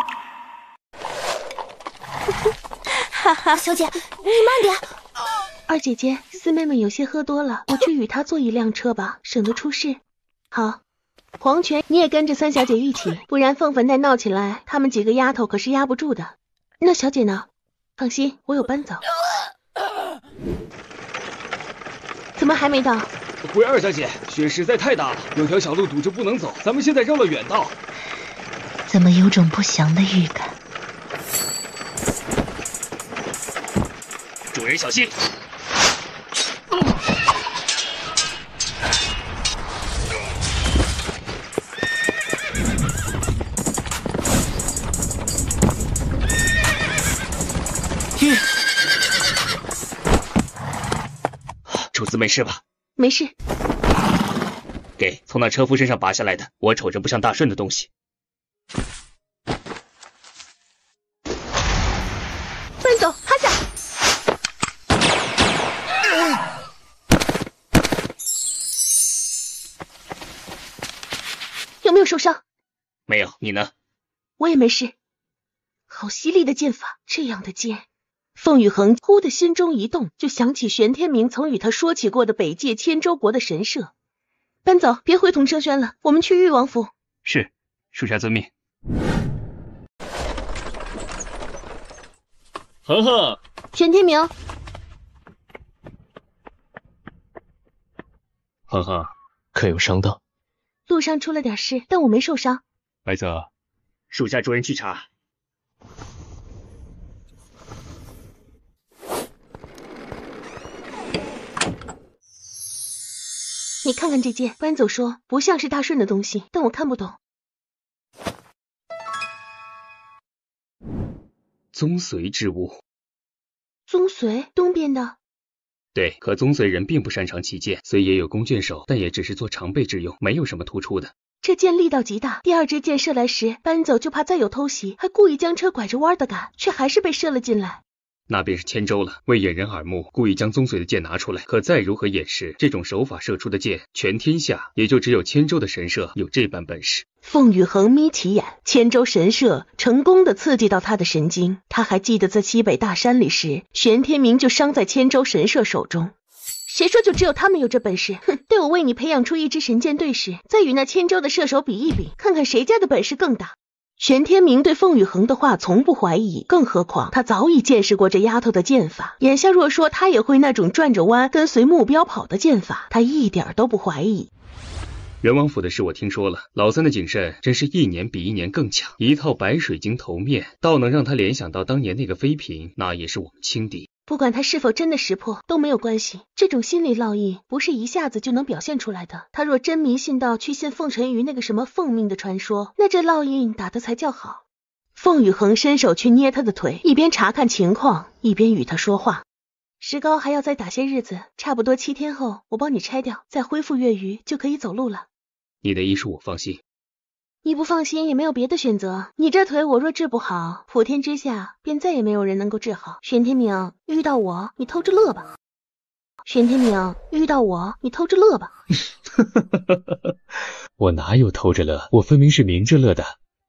哈哈，小姐，你慢点。二姐姐，四妹妹有些喝多了，我去与她坐一辆车吧，省得出事。好，黄泉你也跟着三小姐一起，不然凤粉再闹起来，她们几个丫头可是压不住的。那小姐呢？放心，我有搬走。怎么还没到？回二小姐，雪实在太大了，有条小路堵着不能走，咱们现在绕了远道。怎么有种不祥的预感？主人小心！子没事吧？没事。给，从那车夫身上拔下来的，我瞅着不像大顺的东西。奔走，趴下。有没有受伤？没有，你呢？我也没事。好犀利的剑法，这样的剑。凤羽恒忽的心中一动，就想起玄天明曾与他说起过的北界千州国的神社。搬走，别回同生轩了，我们去誉王府。是，属下遵命。恒恒，玄天明，恒恒，可有伤到？路上出了点事，但我没受伤。白泽，属下着人去查。你看看这剑，搬走说不像是大顺的东西，但我看不懂。宗髓之物。宗髓，东边的。对，可宗髓人并不擅长骑剑，虽也有弓箭手，但也只是做常备之用，没有什么突出的。这剑力道极大，第二支箭射来时，搬走就怕再有偷袭，还故意将车拐着弯的赶，却还是被射了进来。那便是千州了，为掩人耳目，故意将宗髓的剑拿出来。可再如何掩饰，这种手法射出的剑，全天下也就只有千州的神社有这般本事。凤羽恒眯起眼，千州神社成功的刺激到他的神经。他还记得在西北大山里时，玄天明就伤在千州神社手中。谁说就只有他们有这本事？哼，待我为你培养出一支神剑队时，再与那千州的射手比一比，看看谁家的本事更大。玄天明对凤羽恒的话从不怀疑，更何况他早已见识过这丫头的剑法。眼下若说他也会那种转着弯跟随目标跑的剑法，他一点都不怀疑。元王府的事我听说了，老三的谨慎真是一年比一年更强，一套白水晶头面，倒能让他联想到当年那个妃嫔，那也是我们轻敌。不管他是否真的识破都没有关系，这种心理烙印不是一下子就能表现出来的。他若真迷信到去信凤尘鱼那个什么凤命的传说，那这烙印打得才叫好。凤羽恒伸手去捏他的腿，一边查看情况，一边与他说话。石膏还要再打些日子，差不多7天后我帮你拆掉，再恢复月余就可以走路了。你的医术我放心。你不放心也没有别的选择，你这腿我若治不好，普天之下便再也没有人能够治好。玄天明，遇到我你偷着乐吧。玄天明，遇到我你偷着乐吧。我哪有偷着乐，我分明是明着乐的。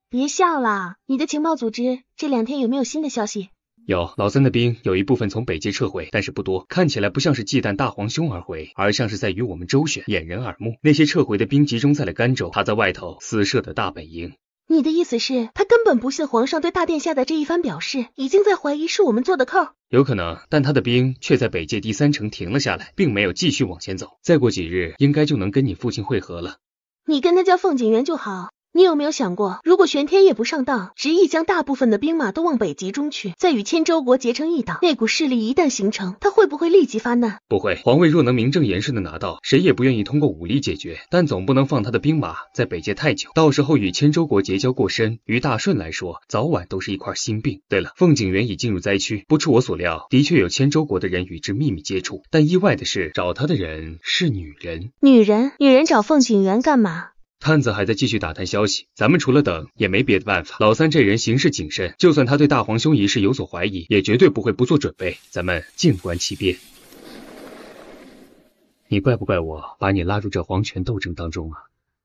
别笑啦，你的情报组织这2天有没有新的消息？有，老三的兵有一部分从北界撤回，但是不多，看起来不像是忌惮大皇兄而回，而像是在与我们周旋，掩人耳目。那些撤回的兵集中在了甘州，他在外头私设的大本营。你的意思是，他根本不信皇上对大殿下的这一番表示，已经在怀疑是我们做的扣？有可能，但他的兵却在北界第3城停了下来，并没有继续往前走。再过几日，应该就能跟你父亲会合了。你跟他叫凤景元就好。你有没有想过，如果玄天业不上当，执意将大部分的兵马都往北集中去，再与千州国结成一党，那股势力一旦形成，他会不会立即发难？不会，皇位若能名正言顺的拿到，谁也不愿意通过武力解决，但总不能放他的兵马在北界太久，到时候与千州国结交过深，于大顺来说，早晚都是一块心病。对了，凤景元已进入灾区，不出我所料，的确有千州国的人与之秘密接触，但意外的是，找他的人是女人。女人找凤景元干嘛？探子还在继续打探消息，咱们除了等也没别的办法。老三这人行事谨慎，就算他对大皇兄一事有所怀疑，也绝对不会不做准备。咱们静观其变。你怪不怪我把你拉入这皇权斗争当中啊？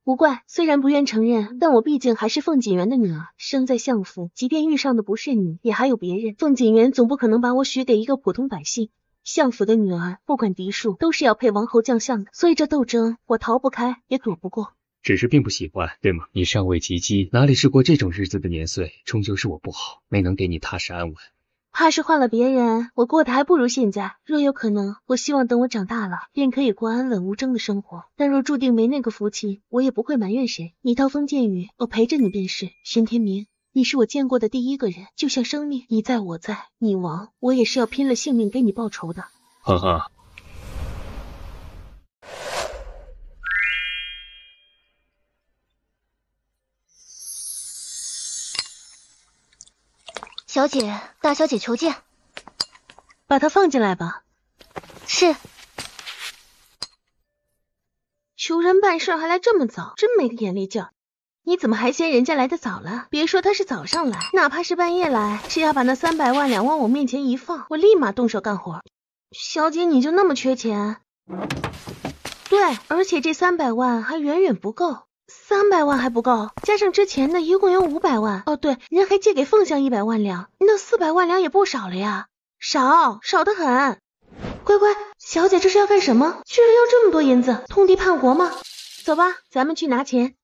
无怪，虽然不愿承认，但我毕竟还是凤锦元的女儿，生在相府，即便遇上的不是你，也还有别人。凤锦元总不可能把我许给一个普通百姓。相府的女儿，不管嫡庶，都是要配王侯将相的，所以这斗争我逃不开，也躲不过。只是并不喜欢，对吗？你尚未及笄，哪里是过这种日子的年岁，终究是我不好，没能给你踏实安稳。怕是换了别人，我过得还不如现在。若有可能，我希望等我长大了，便可以过安稳无争的生活。但若注定没那个福气，我也不会埋怨谁。你刀锋剑雨，我陪着你便是。玄天明，你是我见过的第一个人，就像生命，你在我在，你亡，我也是要拼了性命给你报仇的。哈哈。小姐，大小姐求见。把她放进来吧。是。求人办事还来这么早，真没个眼力劲儿。你怎么还嫌人家来的早了？别说他是早上来，哪怕是半夜来，只要把那300万两往我面前一放，我立马动手干活。小姐，你就那么缺钱？对，而且这300万还远远不够。300万还不够，加上之前的一共有500万。哦对，人还借给凤香100万两，那400万两也不少了呀。少得很。乖乖，小姐这是要干什么？居然要这么多银子，通敌叛国吗？走吧，咱们去拿钱。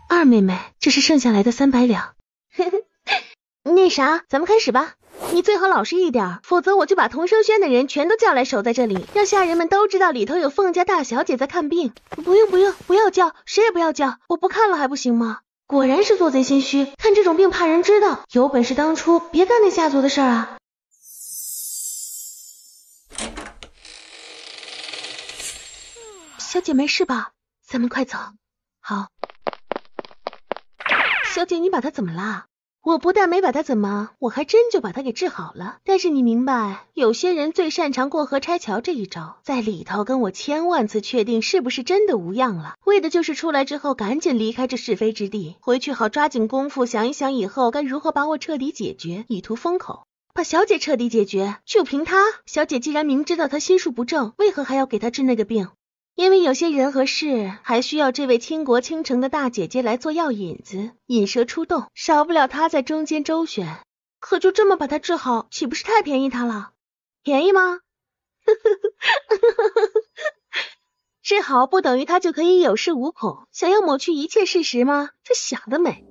二妹妹，这是剩下来的300两。那啥，咱们开始吧。你最好老实一点，否则我就把同生轩的人全都叫来守在这里，让下人们都知道里头有凤家大小姐在看病。不用，不要叫，谁也不要叫，我不看了还不行吗？果然是做贼心虚，看这种病怕人知道，有本事当初别干那下作的事儿啊。小姐没事吧？咱们快走。好。小姐，你把他怎么啦？我不但没把他怎么，我还真就把他给治好了。但是你明白，有些人最擅长过河拆桥这一招，在里头跟我千万次确定是不是真的无恙了，为的就是出来之后赶紧离开这是非之地，回去好抓紧功夫想一想以后该如何把我彻底解决，以图封口。把小姐彻底解决，就凭他。小姐既然明知道他心术不正，为何还要给他治那个病？因为有些人和事还需要这位倾国倾城的大姐姐来做药引子，引蛇出洞，少不了她在中间周旋。可就这么把她治好，岂不是太便宜她了？便宜吗？治好不等于她就可以有恃无恐，想要抹去一切事实吗？这想得美。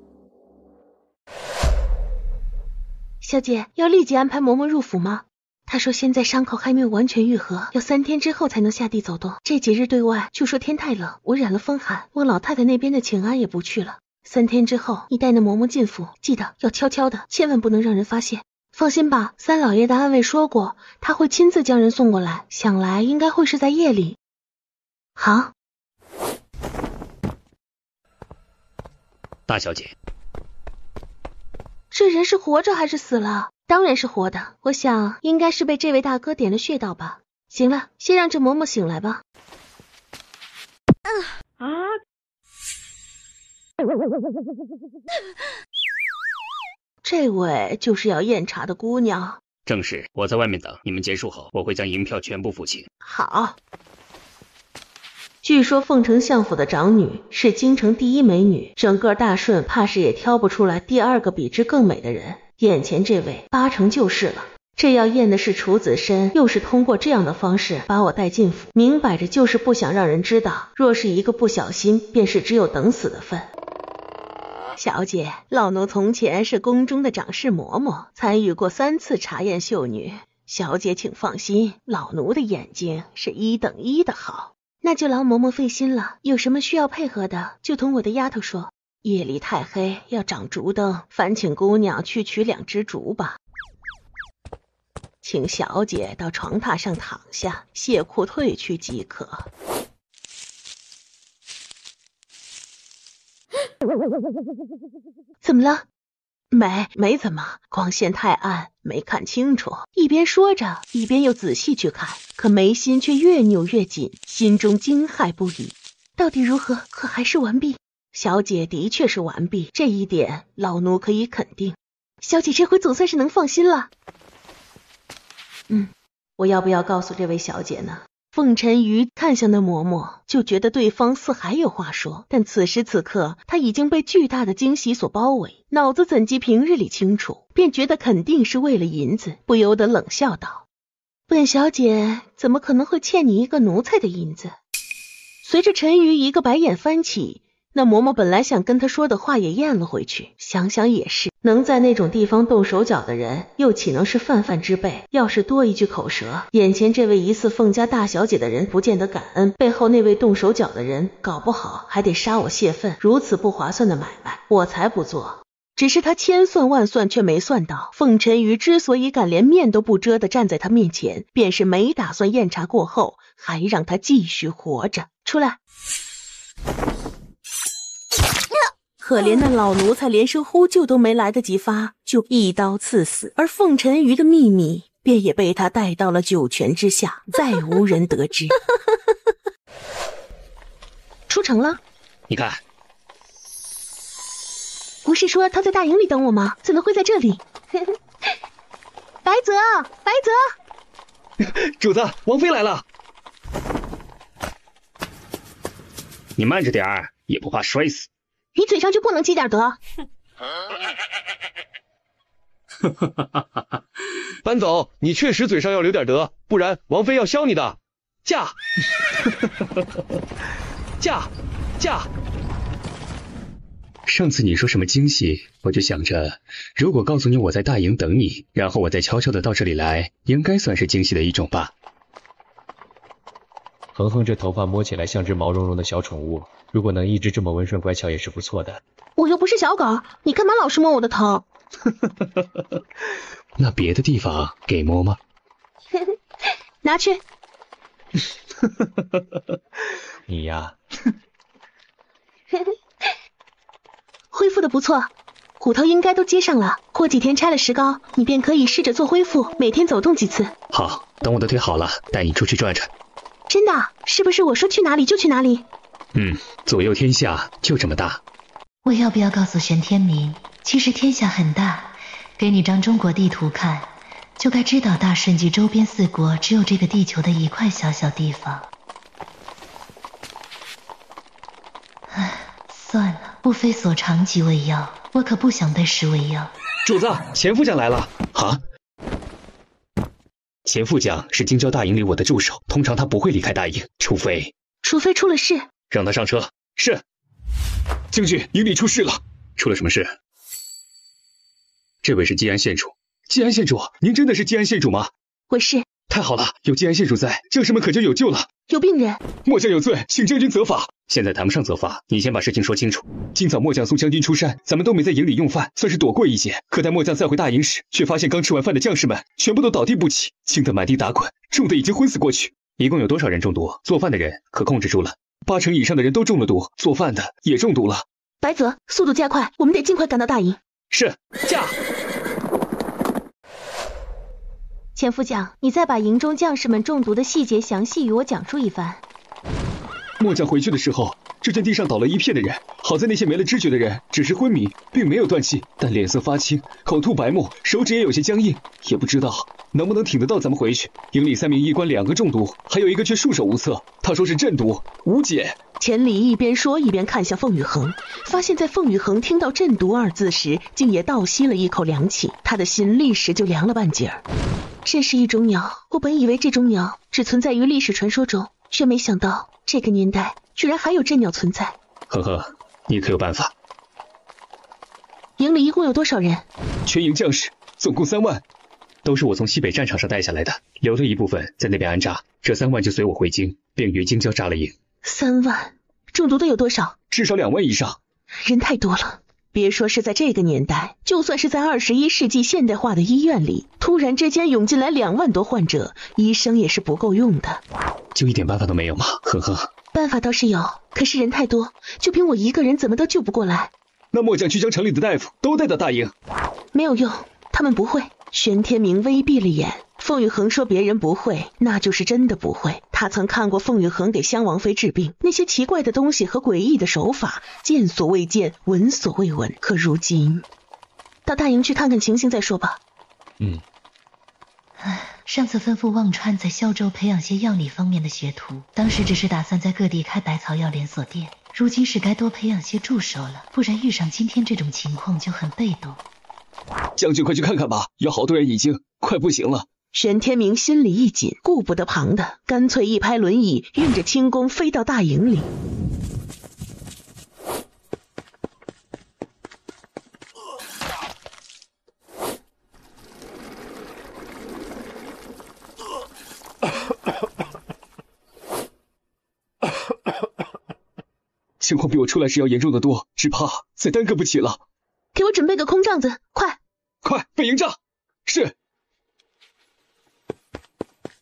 小姐，要立即安排嬷嬷入府吗？他说现在伤口还没有完全愈合，要3天之后才能下地走动。这几日对外就说天太冷，我染了风寒，我老太太那边的请安也不去了。3天之后你带那嬷嬷进府，记得要悄悄的，千万不能让人发现。放心吧，三老爷的安慰说过，他会亲自将人送过来，想来应该会是在夜里。好。大小姐，这人是活着还是死了？当然是活的，我想应该是被这位大哥点了穴道吧。行了，先让这嬷嬷醒来吧。这位就是要验查的姑娘。正是，我在外面等，你们结束后，我会将银票全部付清。好。据说凤城相府的长女是京城第一美女，整个大顺怕是也挑不出来第二个比之更美的人。眼前这位8成就是了。这要验的是处子身，又是通过这样的方式把我带进府，明摆着就是不想让人知道。若是一个不小心，便是只有等死的份。小姐，老奴从前是宫中的掌事嬷嬷，参与过3次查验秀女。小姐请放心，老奴的眼睛是1等1的好。那就劳嬷嬷费心了，有什么需要配合的，就同我的丫头说。夜里太黑，要掌烛灯，烦请姑娘去取2支烛吧。请小姐到床榻上躺下，卸裤褪去即可。怎么了？没怎么，光线太暗，没看清楚。一边说着，一边又仔细去看，可眉心却越扭越紧，心中惊骇不已。到底如何？可还是完毕？小姐的确是完毕，这一点老奴可以肯定。小姐这回总算是能放心了。我要不要告诉这位小姐呢？凤晨瑜看向那嬷嬷，就觉得对方似还有话说，但此时此刻他已经被巨大的惊喜所包围，脑子怎及平日里清楚，便觉得肯定是为了银子，不由得冷笑道：本小姐怎么可能会欠你一个奴才的银子？随着陈瑜一个白眼翻起，那嬷嬷本来想跟他说的话也咽了回去，想想也是，能在那种地方动手脚的人，又岂能是泛泛之辈？要是多一句口舌，眼前这位疑似凤家大小姐的人不见得感恩，背后那位动手脚的人，搞不好还得杀我泄愤。如此不划算的买卖，我才不做。只是他千算万算，却没算到，凤晨瑜之所以敢连面都不遮地站在他面前，便是没打算验查过后，还让他继续活着。出来！可怜的老奴才连声呼救都没来得及发，就一刀刺死。而凤晨瑜的秘密便也被他带到了九泉之下，再无人得知。出城了？你看，不是说他在大营里等我吗？怎么会在这里？白泽，白泽，主子，王妃来了。你慢着点儿，也不怕摔死。你嘴上就不能积点德？班总，你确实嘴上要留点德，不然王妃要削你的。驾！驾！驾！上次你说什么惊喜，我就想着，如果告诉你我在大营等你，然后我再悄悄的到这里来，应该算是惊喜的一种吧。恒恒这头发摸起来像只毛茸茸的小宠物，如果能一直这么温顺乖巧也是不错的。我又不是小狗，你干嘛老是摸我的头？那别的地方给摸吗？拿去。你呀。恢复的不错，骨头应该都接上了，过几天拆了石膏，你便可以试着做恢复，每天走动几次。好，等我的腿好了，带你出去转转。真的？是不是我说去哪里就去哪里？左右天下就这么大。我要不要告诉玄天明，其实天下很大，给你张中国地图看，就该知道大顺及周边4国只有这个地球的一块小小地方。唉，算了，不非所长即为要，我可不想被视为要。主子，钱副将来了。啊？钱副将是京郊大营里我的助手，通常他不会离开大营，除非出了事。让他上车。是。将军，营里出事了。出了什么事？这位是季安县主。季安县主，您真的是季安县主吗？我是。太好了，有季安县主在，将士们可就有救了。有病人，末将有罪，请将军责罚。现在谈不上责罚，你先把事情说清楚。今早末将送将军出山，咱们都没在营里用饭，算是躲过一劫。可待末将再回大营时，却发现刚吃完饭的将士们全部都倒地不起，惊得满地打滚，重的已经昏死过去。一共有多少人中毒？做饭的人可控制住了？80%以上的人都中了毒，做饭的也中毒了。白泽，速度加快，我们得尽快赶到大营。是，驾。钱副将，你再把营中将士们中毒的细节详细与我讲述一番。末将回去的时候，只见地上倒了一片的人，好在那些没了知觉的人只是昏迷，并没有断气，但脸色发青，口吐白沫，手指也有些僵硬，也不知道能不能挺得到咱们回去。营里3名医官2个中毒，还有一个却束手无策，他说是鸩毒，无解。钱理一边说一边看向凤羽恒，发现在凤羽恒听到鸩毒2字时，竟也倒吸了一口凉气，他的心立时就凉了半截儿。这是一种鸟，我本以为这种鸟只存在于历史传说中，却没想到这个年代居然还有鸩鸟存在。呵呵，你可有办法？营里一共有多少人？全营将士总共3万，都是我从西北战场上带下来的，留了一部分在那边安扎，这3万就随我回京，并于京郊扎了营。3万，中毒的有多少？至少2万以上，人太多了。别说是在这个年代，就算是在21世纪现代化的医院里，突然之间涌进来2万多患者，医生也是不够用的。就一点办法都没有吗？呵呵。办法倒是有，可是人太多，就凭我一个人怎么都救不过来。那末将去将城里的大夫都带到大营。没有用，他们不会。玄天明微闭了眼，凤羽恒说别人不会，那就是真的不会。他曾看过凤羽恒给襄王妃治病，那些奇怪的东西和诡异的手法，见所未见，闻所未闻。可如今，到大营去看看情形再说吧。上次吩咐忘川在萧州培养些药理方面的学徒，当时只是打算在各地开百草药连锁店，如今是该多培养些助手了，不然遇上今天这种情况就很被动。将军快去看看吧，有好多人已经快不行了。玄天明心里一紧，顾不得旁的，干脆一拍轮椅，运着轻功飞到大营里。情况比我出来时要严重的多，只怕再耽搁不起了。给我准备个空帐子，快备营帐。是。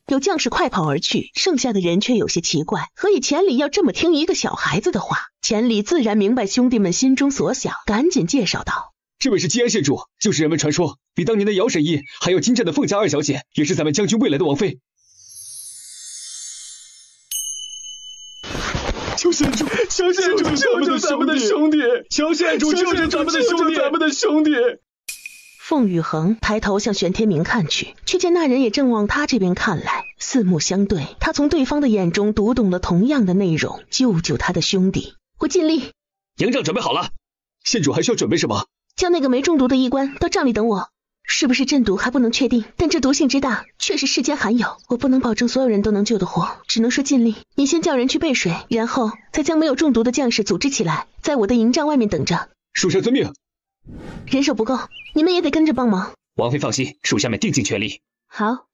有将士快跑而去，剩下的人却有些奇怪，何以钱理要这么听一个小孩子的话？钱理自然明白兄弟们心中所想，赶紧介绍道：这位是基安县主，就是人们传说比当年的姚神医还要精湛的凤家二小姐，也是咱们将军未来的王妃。求县主，求县主救咱们的兄弟！求县主救咱们的兄弟！凤羽恒抬头向玄天明看去，却见那人也正往他这边看来，四目相对。他从对方的眼中读懂了同样的内容，救他的兄弟。我尽力。营帐准备好了，县主还需要准备什么？叫那个没中毒的医官到帐里等我。是不是鸩毒还不能确定，但这毒性之大，却是世间罕有。我不能保证所有人都能救得活，只能说尽力。你先叫人去备水，然后再将没有中毒的将士组织起来，在我的营帐外面等着。属下遵命。人手不够，你们也得跟着帮忙。王妃放心，属下们定尽全力。好。